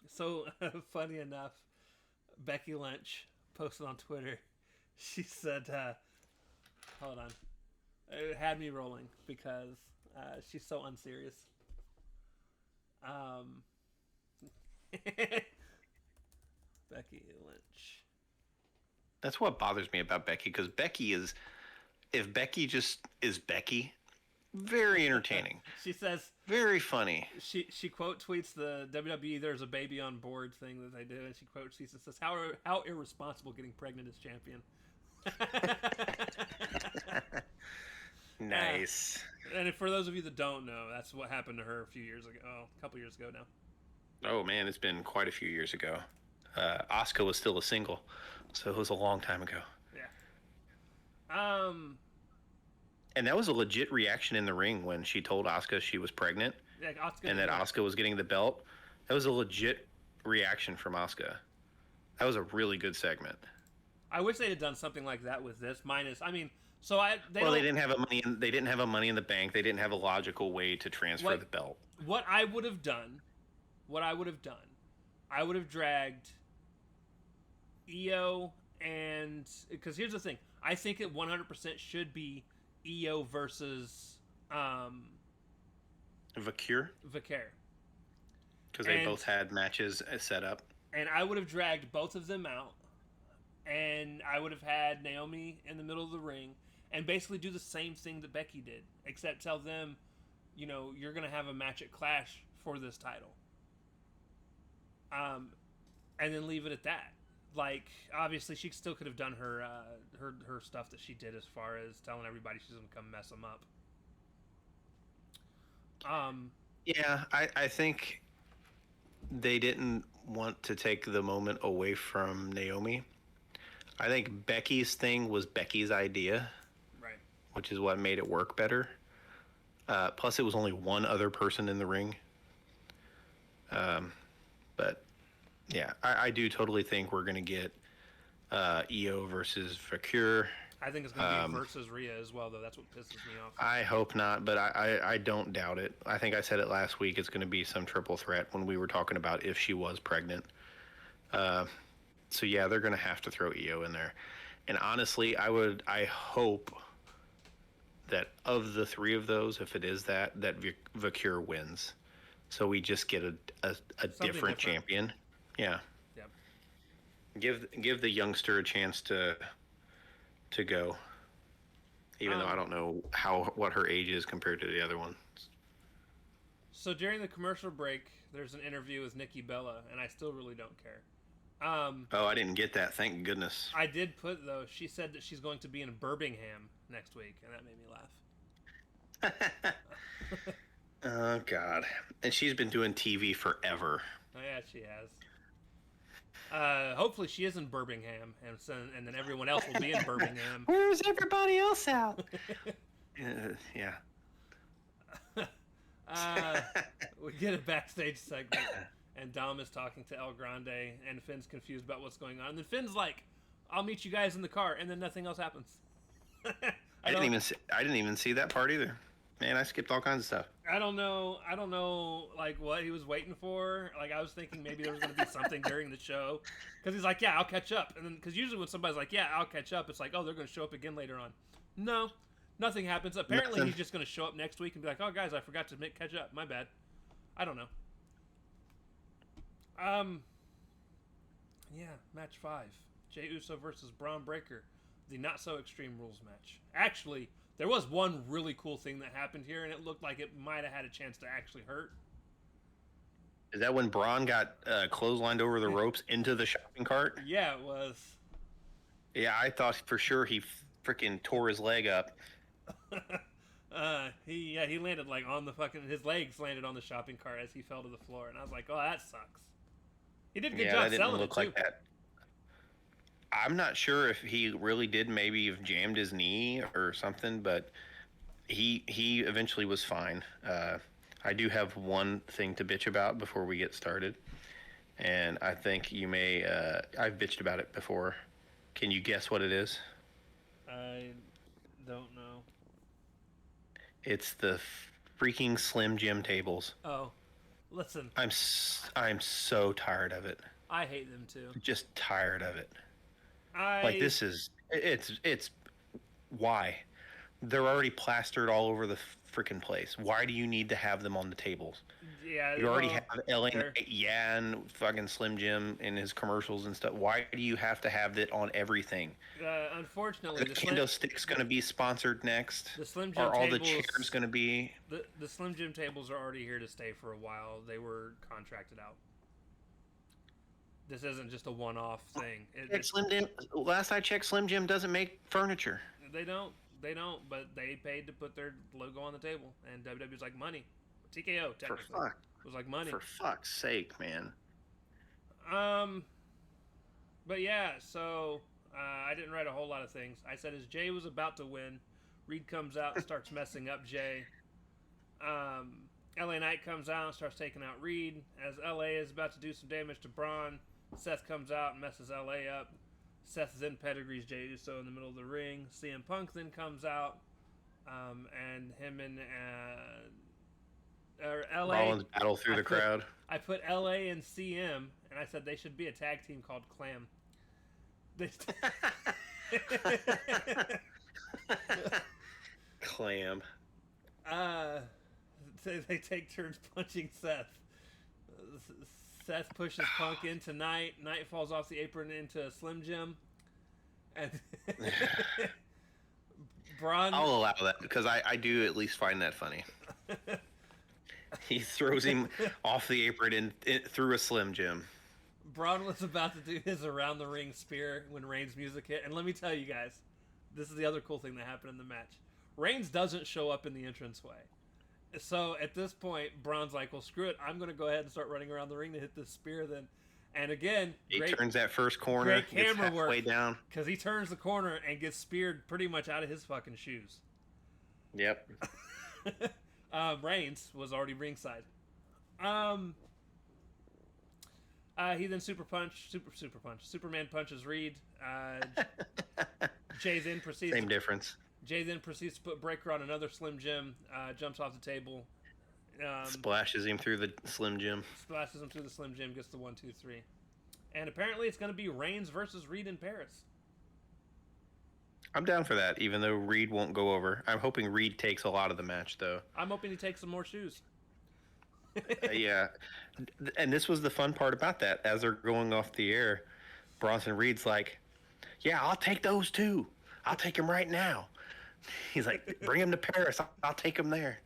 Speaker 1: So, funny enough, Becky Lynch posted on Twitter. She said, hold on. It had me rolling because she's so unserious. Becky Lynch.
Speaker 2: That's what bothers me about Becky, because Becky is, if Becky just is Becky, very entertaining.
Speaker 1: She says,
Speaker 2: very funny.
Speaker 1: She quote tweets the WWE "There's a baby on board" thing that they do, and she quote tweets and says, "How irresponsible getting pregnant as champion."
Speaker 2: Nice.
Speaker 1: And for those of you that don't know, that's what happened to her a couple years ago now.
Speaker 2: Oh man, it's been quite a few years ago. Asuka was still a single, so it was a long time ago.
Speaker 1: Yeah.
Speaker 2: And that was a legit reaction in the ring when she told Asuka she was pregnant, and that Asuka was getting the belt. That was a legit reaction from Asuka. That was a really good segment.
Speaker 1: I wish they had done something like that with this. They didn't have
Speaker 2: a Money in the Bank. They didn't have a logical way to transfer the belt.
Speaker 1: What I would have done I would have dragged Io and because here's the thing, I think it 100% should be Io versus
Speaker 2: Vakir,
Speaker 1: Vicaire.
Speaker 2: because they both had matches set up.
Speaker 1: And I would have dragged both of them out, and I would have had Naomi in the middle of the ring, and basically do the same thing that Becky did, except tell them, you know, you're gonna have a match at Clash for this title. And then leave it at that. Like, obviously, she still could have done her her stuff that she did as far as telling everybody she's gonna come mess them up.
Speaker 2: Yeah, I think they didn't want to take the moment away from Naomi. I think Becky's thing was Becky's idea,
Speaker 1: right?
Speaker 2: Which is what made it work better. Plus, it was only one other person in the ring. But yeah, I do totally think we're gonna get Io versus Vakir.
Speaker 1: I think it's going to be versus Rhea as well, though. That's what pisses me off.
Speaker 2: I hope not, but I don't doubt it. I think I said it last week. It's going to be some triple threat when we were talking about if she was pregnant. So, yeah, they're going to have to throw Io in there. And honestly, I hope that of the three of those, if it is that Vakir wins. So we just get a different champion. Yeah.
Speaker 1: Yep.
Speaker 2: Give the youngster a chance to go, even though I don't know what her age is compared to the other ones.
Speaker 1: So during the commercial break, there's an interview with Nikki Bella, and I still really don't care.
Speaker 2: Oh, I didn't get that. Thank goodness.
Speaker 1: I did put, though, she said that she's going to be in Birmingham next week, and that made me laugh.
Speaker 2: Oh, God. And she's been doing TV forever.
Speaker 1: Oh, yeah, she has. Hopefully she is in Birmingham, and then everyone else will be in Birmingham.
Speaker 2: Where's everybody else out? Yeah.
Speaker 1: We get a backstage segment, and Dom is talking to El Grande, and Finn's confused about what's going on. And then Finn's like, "I'll meet you guys in the car," and then nothing else happens.
Speaker 2: I didn't even see that part either. Man, I skipped all kinds of stuff.
Speaker 1: I don't know, like, what he was waiting for. Like, I was thinking maybe there was going to be something during the show. Because he's like, yeah, I'll catch up. And then, because usually when somebody's like, yeah, I'll catch up, it's like, oh, they're going to show up again later on. No, nothing happens. Apparently, he's just going to show up next week and be like, oh, guys, I forgot to catch up. My bad. I don't know. Yeah, match 5. Jey Uso versus Braun Breaker. The not-so-extreme rules match. Actually, there was one really cool thing that happened here, and it looked like it might have had a chance to actually hurt.
Speaker 2: Is that when Braun got clotheslined over the ropes into the shopping cart?
Speaker 1: Yeah, it was.
Speaker 2: Yeah, I thought for sure he freaking tore his leg up.
Speaker 1: He landed like on the his legs landed on the shopping cart as he fell to the floor, and I was like, oh, that sucks. He did a good job selling it too. Like that.
Speaker 2: I'm not sure if he really did maybe have jammed his knee or something, but he eventually was fine. I do have one thing to bitch about before we get started, and I think you may. I've bitched about it before. Can you guess what it is?
Speaker 1: I don't know.
Speaker 2: It's the freaking Slim Jim tables.
Speaker 1: Oh, listen.
Speaker 2: I'm so tired of it.
Speaker 1: I hate them too.
Speaker 2: Just tired of it. This is it's why they're already plastered all over the freaking place. Why do you need to have them on the tables?
Speaker 1: Yeah,
Speaker 2: you already have LA and fucking Slim Jim in his commercials and stuff. Why do you have to have it on everything?
Speaker 1: Unfortunately,
Speaker 2: the kendo stick's going to be sponsored next.
Speaker 1: The Slim Jim
Speaker 2: are all
Speaker 1: tables,
Speaker 2: the chairs going to be?
Speaker 1: The Slim Jim tables are already here to stay for a while. They were contracted out. This isn't just a one-off thing.
Speaker 2: Slim Jim. Last I checked, Slim Jim doesn't make furniture.
Speaker 1: They don't, but they paid to put their logo on the table, and WWE's like, money. TKO, technically. It was like money.
Speaker 2: For fuck's sake, man.
Speaker 1: But yeah, so I didn't write a whole lot of things. I said as Jay was about to win, Reed comes out and starts messing up Jay. LA Knight comes out and starts taking out Reed. As LA is about to do some damage to Braun, Seth comes out and messes LA up. Seth then pedigrees Jey Uso in the middle of the ring. CM Punk then comes out, and him and LA
Speaker 2: Rollins battle through the crowd.
Speaker 1: I put LA and CM, and I said they should be a tag team called Clam. They
Speaker 2: Clam.
Speaker 1: uh, they take turns punching Seth. Seth pushes Punk into Knight. Knight falls off the apron into a Slim Jim. And Braun.
Speaker 2: I'll allow that because I do at least find that funny. He throws him off the apron and through a Slim Jim.
Speaker 1: Braun was about to do his around the ring spear when Reigns' music hit. And let me tell you guys, this is the other cool thing that happened in the match. Reigns doesn't show up in the entranceway. So at this point, Braun's like, well, screw it. I'm going to go ahead and start running around the ring to hit this spear then. And again,
Speaker 2: he turns that first corner,
Speaker 1: great camera work,
Speaker 2: way down.
Speaker 1: Because he turns the corner and gets speared pretty much out of his fucking shoes.
Speaker 2: Yep.
Speaker 1: Reigns was already ringside. He then Superman punches Reed. Jay then proceeds.
Speaker 2: Same difference.
Speaker 1: Jay then proceeds to put Breaker on another Slim Jim. Jumps off the table.
Speaker 2: Splashes him through the Slim Jim.
Speaker 1: Splashes him through the Slim Jim. Gets the 1, 2, 3. And apparently it's going to be Reigns versus Reed in Paris.
Speaker 2: I'm down for that, even though Reed won't go over. I'm hoping Reed takes a lot of the match, though.
Speaker 1: I'm hoping he takes some more shoes.
Speaker 2: Yeah. And this was the fun part about that. As they're going off the air, Bronson Reed's like, yeah, I'll take those too. I'll take them right now. He's like, bring them to Paris. I'll take them there.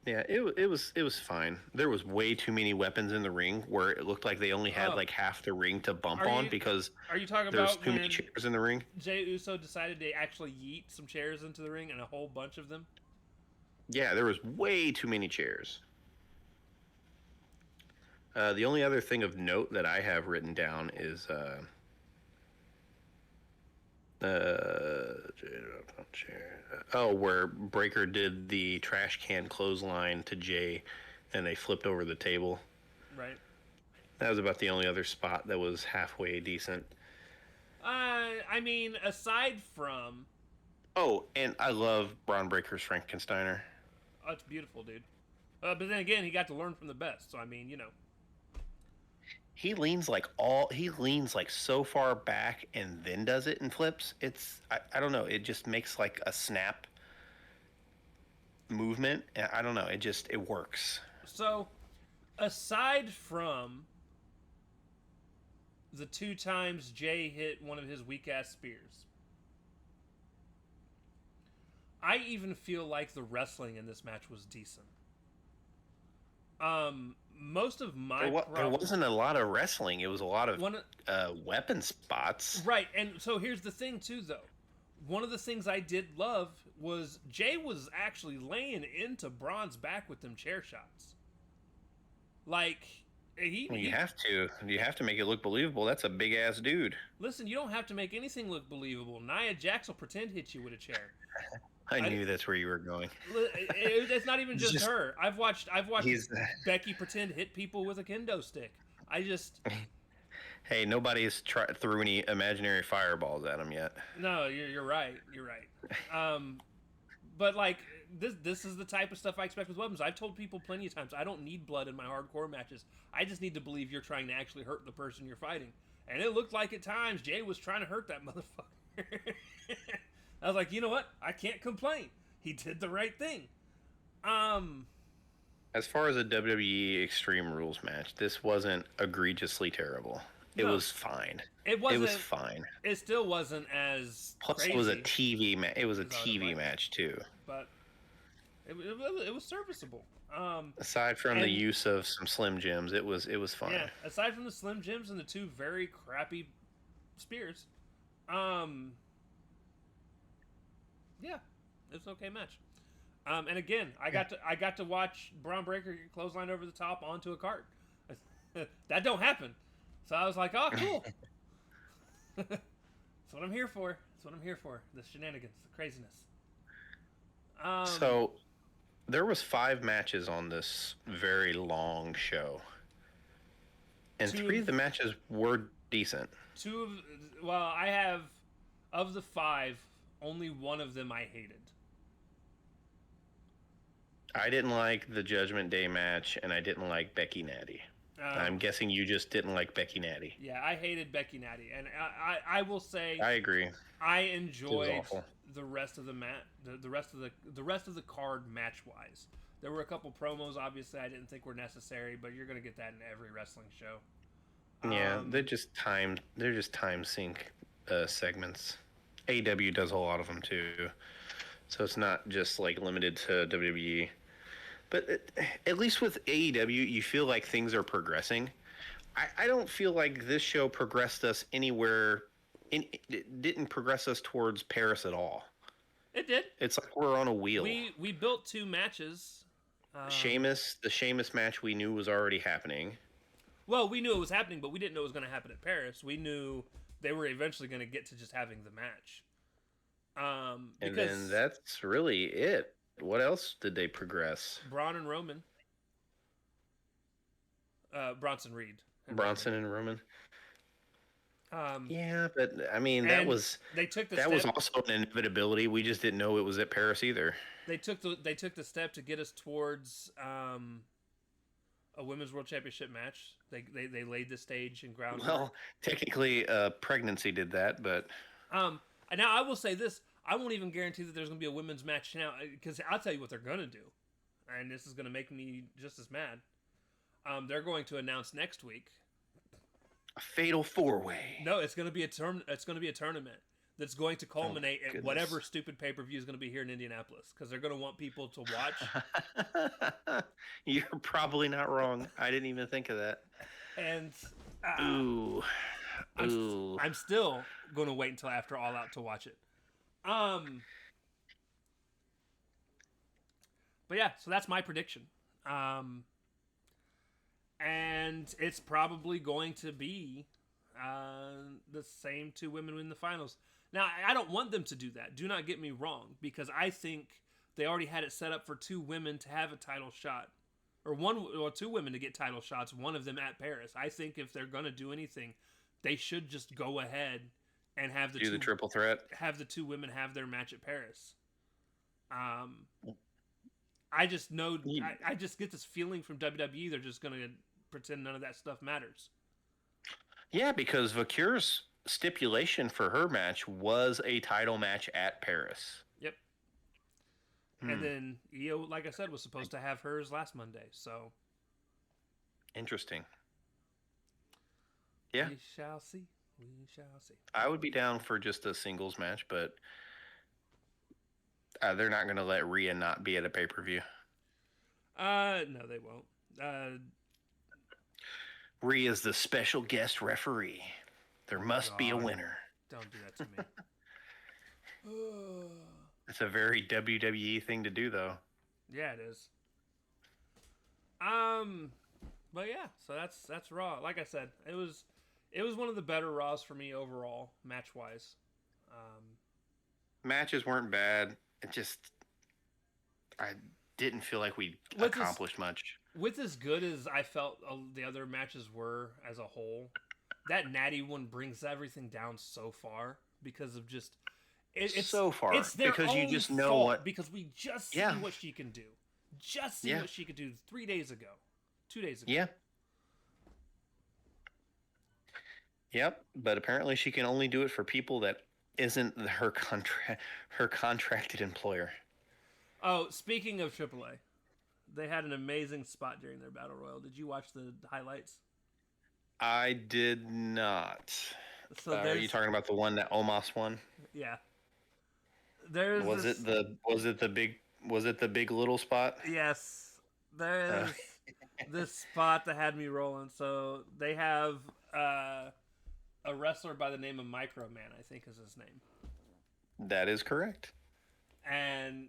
Speaker 2: Yeah, it was fine. There was way too many weapons in the ring where it looked like they only had like half the ring to bump on because
Speaker 1: are you talking
Speaker 2: there's
Speaker 1: about
Speaker 2: too many chairs in the ring.
Speaker 1: Jey Uso decided to actually yeet some chairs into the ring and a whole bunch of them?
Speaker 2: Yeah, there was way too many chairs. The only other thing of note that I have written down is where Breaker did the trash can clothesline to Jay and they flipped over the table.
Speaker 1: Right.
Speaker 2: That was about the only other spot that was halfway decent.
Speaker 1: I mean, aside from...
Speaker 2: Oh, and I love Braun Breaker's Frankensteiner.
Speaker 1: Oh, it's beautiful, dude. But then again, he got to learn from the best, so I mean, you know.
Speaker 2: He leans like so far back and then does it and flips. It's I don't know. It just makes like a snap movement. I don't know. It works.
Speaker 1: So, aside from the 2 times Jay hit one of his weak ass spears, I even feel like the wrestling in this match was decent. Most of my
Speaker 2: there wasn't a lot of wrestling. It was a lot of weapon spots.
Speaker 1: Right, and so here's the thing too, though. One of the things I did love was Jay was actually laying into Braun's back with them chair shots. Like
Speaker 2: You have to make it look believable. That's a big ass dude.
Speaker 1: Listen, you don't have to make anything look believable. Nia Jax will pretend hit you with a chair.
Speaker 2: I knew that's where you were going.
Speaker 1: It's not even just her. I've watched Becky pretend hit people with a kendo stick.
Speaker 2: Hey, nobody's threw any imaginary fireballs at him yet.
Speaker 1: No, you're right. You're right. But like this is the type of stuff I expect with weapons. I've told people plenty of times I don't need blood in my hardcore matches. I just need to believe you're trying to actually hurt the person you're fighting. And it looked like at times Jay was trying to hurt that motherfucker. I was like, you know what? I can't complain. He did the right thing.
Speaker 2: As far as a WWE Extreme Rules match, this wasn't egregiously terrible. It was fine.
Speaker 1: It was
Speaker 2: fine.
Speaker 1: It still wasn't as
Speaker 2: Plus,
Speaker 1: crazy.
Speaker 2: it was a TV match. It was a TV match too.
Speaker 1: But it was serviceable.
Speaker 2: Aside from the use of some Slim Jims, it was fine.
Speaker 1: Yeah. Aside from the Slim Jims and the 2 very crappy spears, yeah, it's an okay match. And again, I got to watch Braun Breaker get clothesline over the top onto a cart. That don't happen. So I was like, oh, cool. That's what I'm here for. That's what I'm here for. The shenanigans, the craziness.
Speaker 2: So there was 5 matches on this very long show. And 3 of the matches were decent.
Speaker 1: I have, of the 5, only one of them I hated.
Speaker 2: I didn't like the Judgment Day match, and I didn't like Becky Natty. I'm
Speaker 1: Um,
Speaker 2: guessing you just didn't like Becky Natty.
Speaker 1: yeah, I hated Becky Natty, and I will say
Speaker 2: I agree.
Speaker 1: I
Speaker 2: It was
Speaker 1: enjoyed
Speaker 2: awful.
Speaker 1: the rest of the rest of the card match wise. There were a couple promos, obviously I didn't think were necessary, but you're gonna get that in every wrestling show.
Speaker 2: Yeah, they're
Speaker 1: Um,
Speaker 2: just time. They're just time sync segments. AEW does a lot of them too, so it's not just like limited to WWE. But at least with AEW, you feel like things are progressing. I don't feel like this show progressed us anywhere. It didn't progress us towards Paris at all.
Speaker 1: it did.
Speaker 2: It's like we're on a wheel.
Speaker 1: We built two matches.
Speaker 2: The Sheamus match we knew was already happening.
Speaker 1: Well, we knew it was happening, but we didn't know it was going to happen at Paris. We knew they were eventually going to get to just having the match.
Speaker 2: And
Speaker 1: Because
Speaker 2: then that's really it. What else did they progress?
Speaker 1: Braun and Roman, Bronson Reed, and
Speaker 2: Bronson and Roman.
Speaker 1: Roman.
Speaker 2: Yeah, but I mean
Speaker 1: And they took the
Speaker 2: that
Speaker 1: step.
Speaker 2: was also an inevitability. We just didn't know it was at Paris either.
Speaker 1: They took the step to get us towards a women's world championship match. They laid the stage and groundwork.
Speaker 2: Well, technically, pregnancy did that, but
Speaker 1: Now I will say this: I won't even guarantee that there's going to be a women's match now, because I'll tell you what they're going to do, and this is going to make me just as mad. They're going to announce next week.
Speaker 2: a fatal four-way.
Speaker 1: No, it's going to be a It's going to be a tournament that's going to culminate at
Speaker 2: goodness.
Speaker 1: whatever stupid pay-per-view is going to be here in Indianapolis, because they're going to want people to watch.
Speaker 2: You're probably not wrong. I didn't even think of that.
Speaker 1: And
Speaker 2: Ooh, ooh.
Speaker 1: I'm still going to wait until after All Out to watch it. But yeah, so that's my prediction. And it's probably going to be the same two women in the finals. Now, I don't want them to do that. Do not get me wrong, because I think they already had it set up for two women to have a title shot, or two women to get title shots. One of them at Paris. I think if they're gonna do anything, they should just go ahead and have
Speaker 2: the triple threat.
Speaker 1: have the two women have their match at Paris. I just know I just get this feeling from WWE they're just gonna pretend none of that stuff matters.
Speaker 2: Yeah, because Vacure's stipulation for her match was a title match at Paris.
Speaker 1: Yep. And then Io, like I said, was supposed to have hers last Monday. So
Speaker 2: Interesting. Yeah,
Speaker 1: we shall see. We shall see.
Speaker 2: I would be down for just a singles match, but they're not going to let Rhea not be at a pay-per-view.
Speaker 1: No, they won't.
Speaker 2: Rhea's the special guest referee. There must be a winner.
Speaker 1: Don't do that to me.
Speaker 2: It's a very WWE thing to do, though.
Speaker 1: Yeah, it is. But yeah, so that's Raw. Like I said, it was one of the better Raws for me overall, match wise.
Speaker 2: Matches weren't bad. I didn't feel like we accomplished much.
Speaker 1: With as good as I felt the other matches were as a whole, that Natty one brings everything down so far because of just it's
Speaker 2: so far.
Speaker 1: It's their
Speaker 2: because
Speaker 1: own
Speaker 2: you just know
Speaker 1: fault,
Speaker 2: what
Speaker 1: because we just see what she can do. Just see what she could do 3 days ago, 2 days ago.
Speaker 2: Yeah. Yep, but apparently she can only do it for people that isn't her contracted employer.
Speaker 1: Oh, speaking of AAA, they had an amazing spot during their battle royal. Did you watch the highlights?
Speaker 2: I did not.
Speaker 1: So
Speaker 2: are you talking about the one that Omos won?
Speaker 1: Yeah.
Speaker 2: Was it the big little spot?
Speaker 1: Yes. There's this spot that had me rolling. So they have a wrestler by the name of Microman, I think is his name.
Speaker 2: That is correct.
Speaker 1: And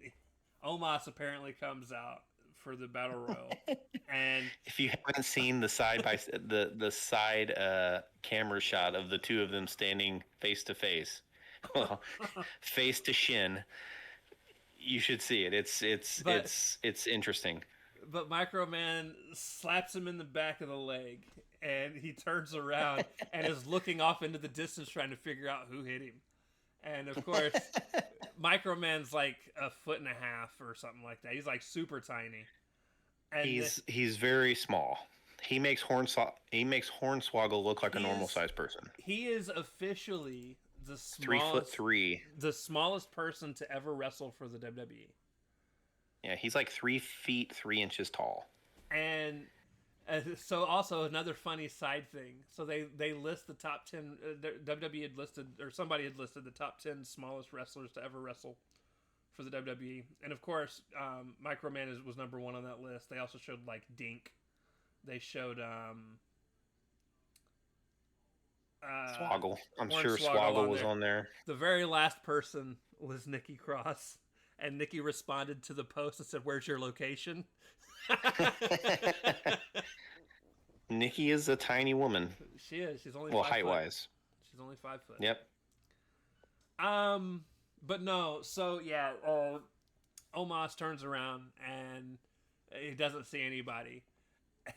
Speaker 1: Omos apparently comes out for the battle royal. And
Speaker 2: if you haven't seen the side camera shot of the two of them standing face to face, well, face to shin, you should see it. It's interesting.
Speaker 1: But Microman slaps him in the back of the leg, and he turns around and is looking off into the distance trying to figure out who hit him. And of course, Microman's like 1.5 feet or something like that. He's like super tiny. And
Speaker 2: he's very small. Hornswoggle look like a
Speaker 1: He
Speaker 2: normal
Speaker 1: is
Speaker 2: sized person.
Speaker 1: he is officially
Speaker 2: 3'3".
Speaker 1: the smallest person to ever wrestle for the WWE.
Speaker 2: Yeah, he's like 3 feet 3 inches tall.
Speaker 1: And so also another funny side thing. So they list the top 10. WWE had listed, or somebody had listed the top 10 smallest wrestlers to ever wrestle for the WWE, and of course, Microman was number one on that list. They also showed like Dink. They showed
Speaker 2: Swoggle. I'm sure
Speaker 1: Hornswoggle
Speaker 2: Swoggle was on there.
Speaker 1: The very last person was Nikki Cross, and Nikki responded to the post and said, "Where's your location?"
Speaker 2: Nikki is a tiny woman.
Speaker 1: She is. She's only
Speaker 2: height wise.
Speaker 1: She's only 5 foot.
Speaker 2: Yep.
Speaker 1: But no. So yeah, Omos turns around and he doesn't see anybody,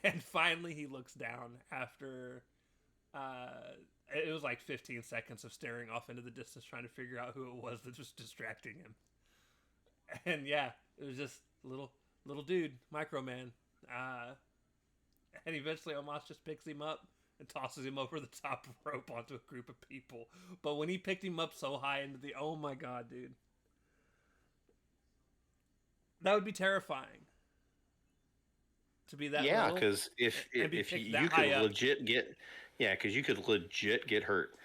Speaker 1: and finally he looks down after. It was like 15 seconds of staring off into the distance trying to figure out who it was that was distracting him. And yeah, it was just little dude, Microman. And eventually Omos just picks him up and tosses him over the top rope onto a group of people. But when he picked him up so high into the, oh my god, dude. That would be terrifying. To be that
Speaker 2: yeah,
Speaker 1: little.
Speaker 2: Because if you could legit get... Yeah, because you could legit get hurt.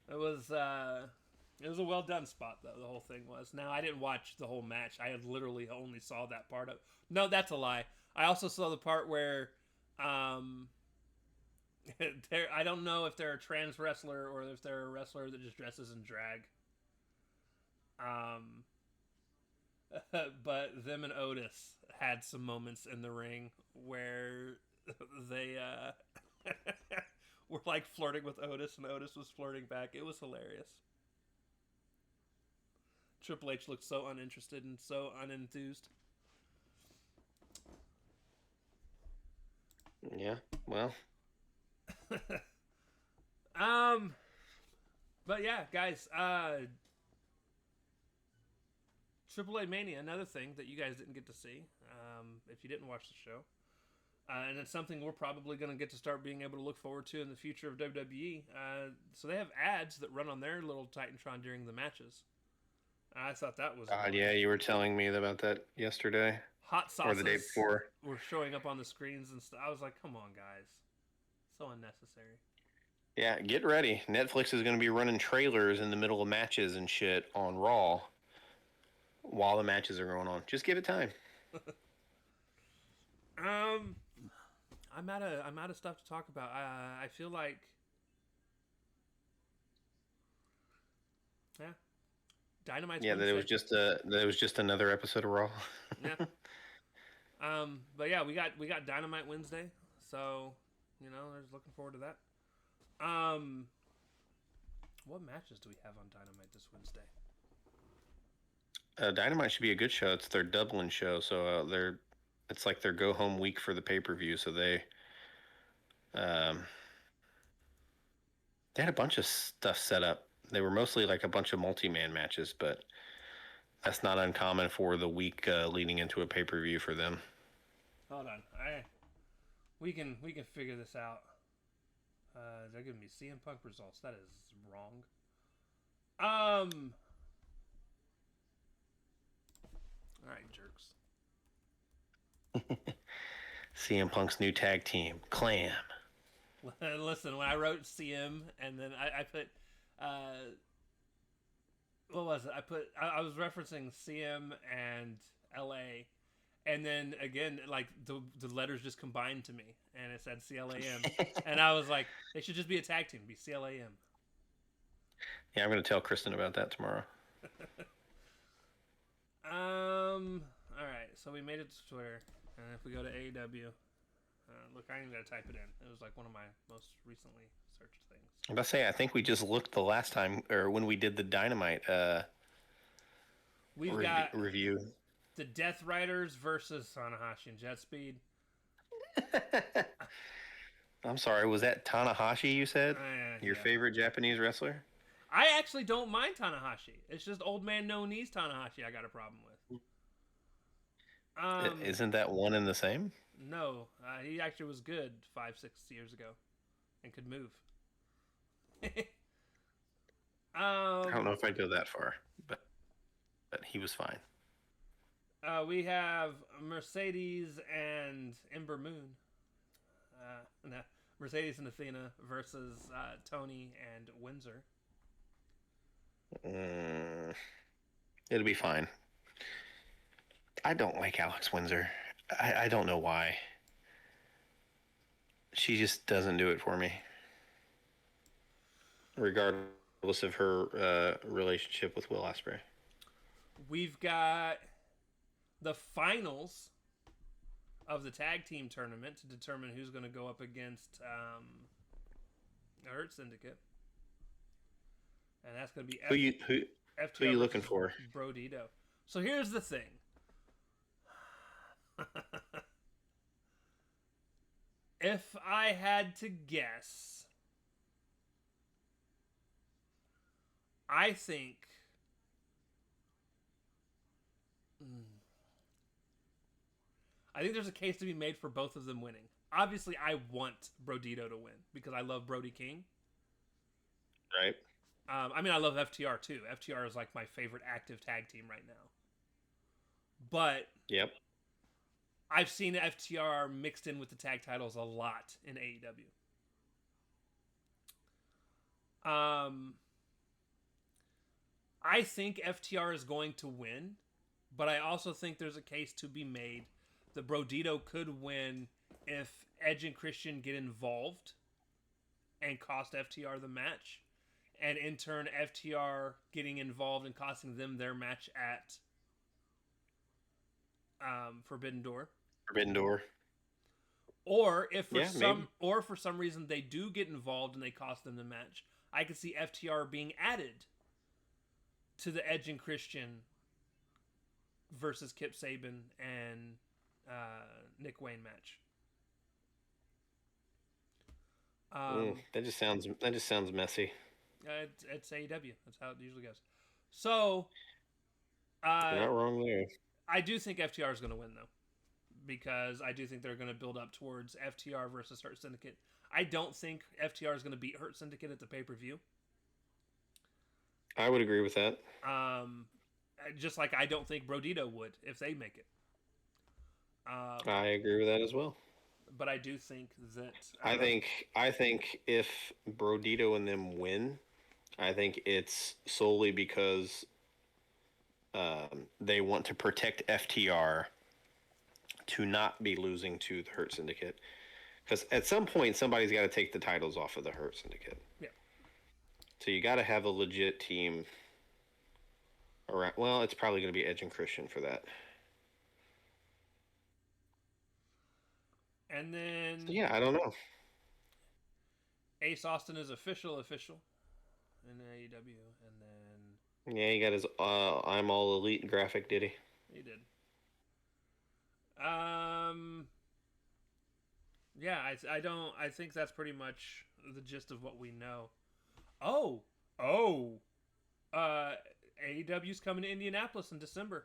Speaker 1: It was a well done spot though. The whole thing was. Now I didn't watch the whole match. I had literally only saw that part of. No, that's a lie. I also saw the part where, I don't know if they're a trans wrestler or if they're a wrestler that just dresses in drag. But them and Otis had some moments in the ring where they were like flirting with Otis, and Otis was flirting back. It was hilarious. Triple H looked so uninterested and so unenthused.
Speaker 2: Yeah, well.
Speaker 1: But yeah, guys, AAA Mania, another thing that you guys didn't get to see, if you didn't watch the show. And it's something we're probably going to get to start being able to look forward to in the future of WWE. So they have ads that run on their little Titantron during the matches. I thought that was...
Speaker 2: God, yeah, you were telling me about that yesterday.
Speaker 1: Hot sauces
Speaker 2: or the day before
Speaker 1: were showing up on the screens and stuff. I was like, come on, guys. So unnecessary.
Speaker 2: Yeah, get ready. Netflix is going to be running trailers in the middle of matches and shit on Raw while the matches are going on. Just give it time.
Speaker 1: I'm out of stuff to talk about. I feel like... Yeah. Dynamite's
Speaker 2: Wednesday. That was just another episode of Raw.
Speaker 1: Yeah. But yeah, we got Dynamite Wednesday, so there's looking forward to that. What matches do we have on Dynamite this Wednesday?
Speaker 2: Dynamite should be a good show. It's their Dublin show, so it's like their go home week for the pay-per-view. So they had a bunch of stuff set up. They were mostly like a bunch of multi-man matches, but that's not uncommon for the week leading into a pay-per-view for them.
Speaker 1: Hold on, we can figure this out. They're giving me CM Punk results. That is wrong. All right, jerks.
Speaker 2: CM Punk's new tag team, Clam.
Speaker 1: Listen, when I wrote CM and then I put, what was it? I was referencing CM and LA, and then again, like the letters just combined to me, and it said CLAM, and I was like, they should just be a tag team, be CLAM.
Speaker 2: Yeah, I'm gonna tell Kristen about that tomorrow.
Speaker 1: All right, so we made it to Twitter, and if we go to AEW, look, I ain't even gotta type it in. It was like one of my most recently searched things.
Speaker 2: I'm about to say, I think we just looked the last time, or when we did the Dynamite
Speaker 1: We've got
Speaker 2: review.
Speaker 1: The Death Riders versus Tanahashi and Jet Speed.
Speaker 2: I'm sorry, was that Tanahashi you said? Your
Speaker 1: yeah.
Speaker 2: favorite Japanese wrestler?
Speaker 1: I actually don't mind Tanahashi. It's just old man no knees Tanahashi I got a problem with.
Speaker 2: Isn't that one and the same?
Speaker 1: No, he actually was good 5, 6 years ago and could move.
Speaker 2: I don't
Speaker 1: um,
Speaker 2: know if I'd go that far, but he was fine.
Speaker 1: we have Mercedes and Ember Moon. No, Mercedes and Athena versus Tony and Windsor.
Speaker 2: Mm, it'll be fine. I don't like Alex Windsor. I don't know why. She just doesn't do it for me. Regardless of her relationship with Will Ospreay.
Speaker 1: We've got the finals of the tag team tournament to determine who's going to go up against the Hurt Syndicate, and that's going to be
Speaker 2: Who
Speaker 1: FTR
Speaker 2: you looking
Speaker 1: versus
Speaker 2: for?
Speaker 1: Brodito. So here's the thing. If I had to guess, I think. I think there's a case to be made for both of them winning. Obviously, I want Brodito to win because I love Brody King.
Speaker 2: Right.
Speaker 1: I mean, I love FTR too. FTR is like my favorite active tag team right now. But
Speaker 2: Yep.
Speaker 1: I've seen FTR mixed in with the tag titles a lot in AEW. I think FTR is going to win, but I also think there's a case to be made that Brodito could win if Edge and Christian get involved and cost FTR the match, and in turn FTR getting involved and costing them their match at Forbidden Door.
Speaker 2: Forbidden Door.
Speaker 1: Or if
Speaker 2: maybe.
Speaker 1: for some reason they do get involved and they cost them the match, I could see FTR being added to the Edge and Christian versus Kip Sabian and Nick Wayne match.
Speaker 2: That just sounds messy.
Speaker 1: It's AEW. That's how it usually goes. So,
Speaker 2: You're not wrong there.
Speaker 1: I do think FTR is going to win though, because I do think they're going to build up towards FTR versus Hurt Syndicate. I don't think FTR is going to beat Hurt Syndicate at the pay-per-view.
Speaker 2: I would agree with that.
Speaker 1: Just like I don't think Brodito would if they make it.
Speaker 2: I agree with that as well.
Speaker 1: But I do think that
Speaker 2: I think if Brodito and them win, I think it's solely because they want to protect FTR to not be losing to the Hurt Syndicate. Because at some point, somebody's got to take the titles off of the Hurt Syndicate.
Speaker 1: Yeah.
Speaker 2: So you got to have a legit team around. Well, it's probably going to be Edge and Christian for that.
Speaker 1: And then...
Speaker 2: So yeah, I don't know.
Speaker 1: Ace Austin is official in AEW. And then...
Speaker 2: Yeah, he got his I'm All Elite graphic, did he?
Speaker 1: He did. Yeah, I think that's pretty much the gist of what we know. AEW's coming to Indianapolis in December.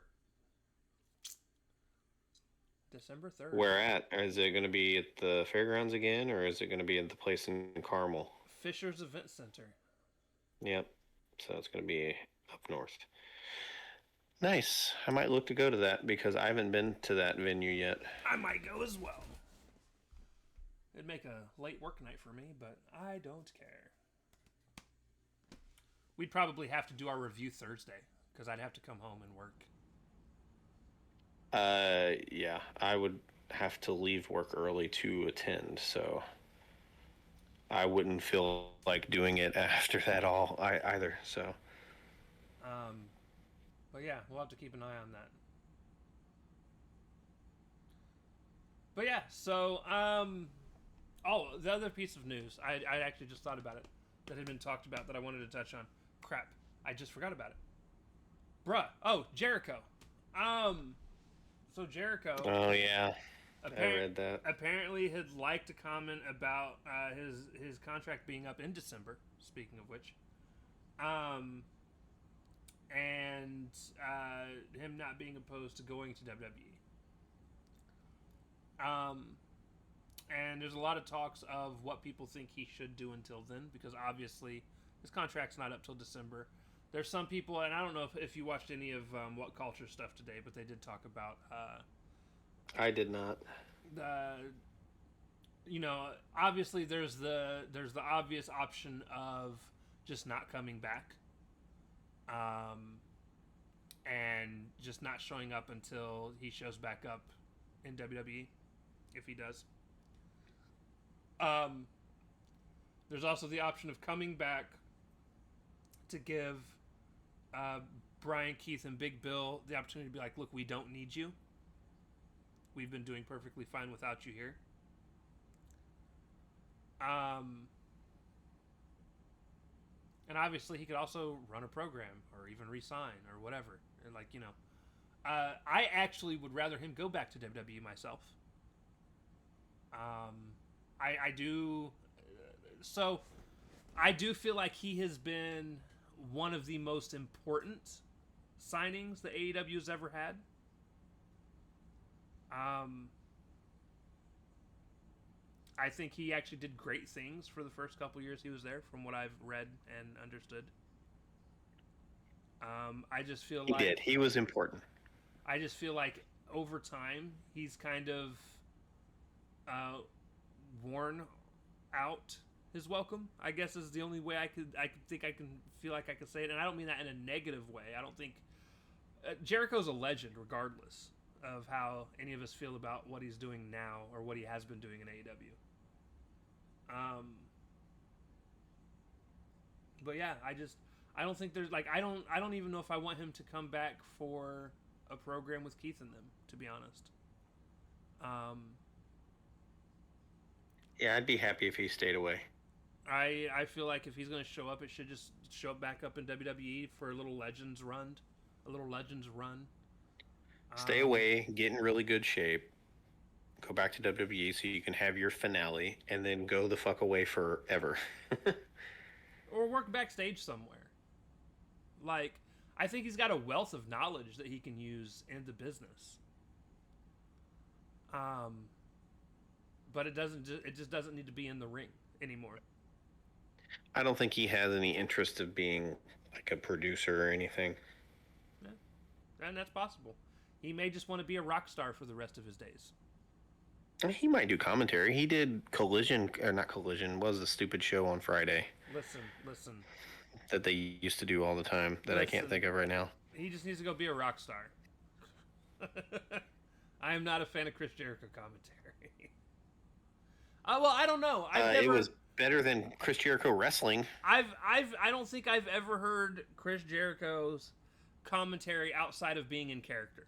Speaker 1: December 3rd.
Speaker 2: Where at? Is it going to be at the fairgrounds again, or is it going to be at the place in Carmel?
Speaker 1: Fisher's Event Center.
Speaker 2: Yep. So it's going to be up north. Nice. I might look to go to that because I haven't been to that venue yet.
Speaker 1: I might go as well. It'd make a late work night for me, but I don't care. We'd probably have to do our review Thursday because I'd have to come home and work.
Speaker 2: Yeah, I would have to leave work early to attend, so I wouldn't feel like doing it after that either. So,
Speaker 1: but yeah, we'll have to keep an eye on that. But yeah, so the other piece of news I actually just thought about it that had been talked about that I wanted to touch on. Crap, I just forgot about it. Bruh. Oh, Jericho. So Jericho.
Speaker 2: Oh yeah, I read that.
Speaker 1: Apparently, had liked to comment about his contract being up in December. Speaking of which, and him not being opposed to going to WWE. Um, and there's a lot of talks of what people think he should do until then, because obviously his contract's not up till December. There's some people, and I don't know if you watched any of What Culture stuff today, but they did talk about
Speaker 2: I did not.
Speaker 1: the obviously there's the obvious option of just not coming back, um, and just not showing up until he shows back up in WWE, if he does. Um, there's also the option of coming back to give uh, Brian, Keith, and Big Bill the opportunity to be like, look, we don't need you. We've been doing perfectly fine without you here. Um, and obviously, he could also run a program or even resign or whatever. And I actually would rather him go back to WWE myself. I do. So I do feel like he has been one of the most important signings that AEW has ever had. Um, I think he actually did great things for the first couple years he was there, from what I've read and understood. I just feel
Speaker 2: He
Speaker 1: like
Speaker 2: did. He was important.
Speaker 1: I just feel like over time he's kind of uh, worn out his welcome. I guess is the only way I could think I can feel like I could say it, and I don't mean that in a negative way. I don't think Jericho's a legend, regardless of how any of us feel about what he's doing now or what he has been doing in AEW. But yeah, I don't think there's I don't even know if I want him to come back for a program with Keith and them, to be honest. Um,
Speaker 2: Yeah, I'd be happy if he stayed away.
Speaker 1: I feel like if he's going to show up, it should just show up back up in WWE for a little Legends run, a little Legends run.
Speaker 2: Stay away, get in really good shape, go back to WWE so you can have your finale, and then go the fuck away forever.
Speaker 1: Or work backstage somewhere. Like, I think he's got a wealth of knowledge that he can use in the business. But it just doesn't need to be in the ring anymore.
Speaker 2: I don't think he has any interest of being like a producer or anything.
Speaker 1: Yeah. And that's possible. He may just want to be a rock star for the rest of his days.
Speaker 2: He might do commentary. He did Collision, or not Collision, was the stupid show on Friday.
Speaker 1: Listen.
Speaker 2: That they used to do all the time that I can't think of right now.
Speaker 1: He just needs to go be a rock star. I am not a fan of Chris Jericho commentary. Well, I don't know.
Speaker 2: It was better than Chris Jericho wrestling.
Speaker 1: I don't think I've ever heard Chris Jericho's commentary outside of being in character.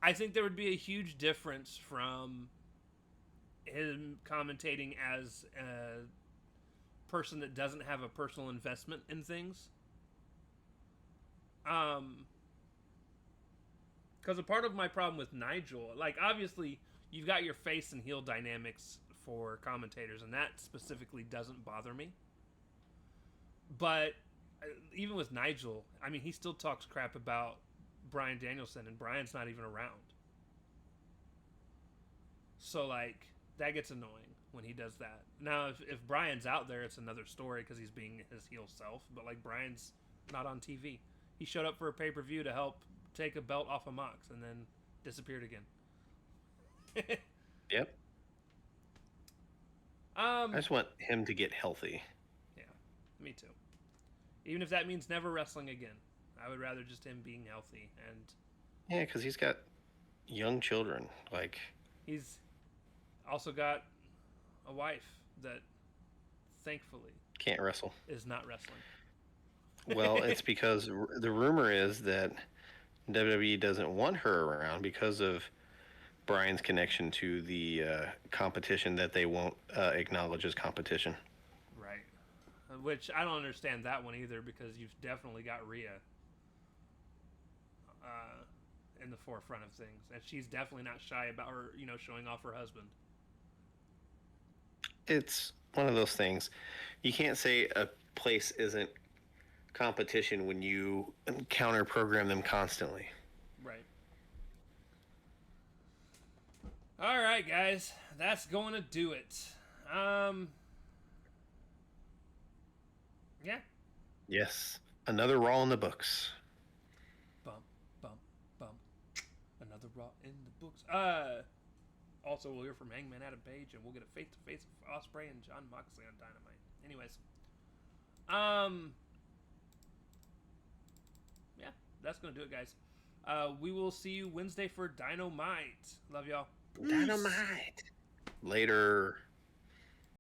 Speaker 1: I think there would be a huge difference from him commentating as a person that doesn't have a personal investment in things. Because a part of my problem with Nigel, like, obviously you've got your face and heel dynamics for commentators, and that specifically doesn't bother me. But even with Nigel, I mean, he still talks crap about Bryan Danielson, and Bryan's not even around. So, like, that gets annoying when he does that. Now, if Bryan's out there, it's another story because he's being his heel self. But, like, Bryan's not on TV. He showed up for a pay-per-view to help take a belt off of Mox and then disappeared again.
Speaker 2: Yep. I just want him to get healthy.
Speaker 1: Yeah, me too. Even if that means never wrestling again, I would rather just him being healthy. And
Speaker 2: yeah, because he's got young children. Like,
Speaker 1: he's also got a wife that, thankfully,
Speaker 2: can't wrestle.
Speaker 1: Is not wrestling.
Speaker 2: Well, it's because the rumor is that WWE doesn't want her around because of Bryan's connection to the competition that they won't acknowledge as competition.
Speaker 1: Right. Which I don't understand that one either, because you've definitely got Rhea in the forefront of things, and she's definitely not shy about her, showing off her husband.
Speaker 2: It's one of those things. You can't say a place isn't competition when you counter program them constantly.
Speaker 1: Right. All right, guys, that's going to do it. Yeah.
Speaker 2: Yes. Another Raw in the books.
Speaker 1: Bump, bump, bump. Another Raw in the books. Also, we'll hear from Hangman Adam Page, and we'll get a face-to-face of Ospreay and John Moxley on Dynamite. Anyways, yeah, that's gonna do it, guys. We will see you Wednesday for Dynamite. Love y'all.
Speaker 2: Dynamite. Later.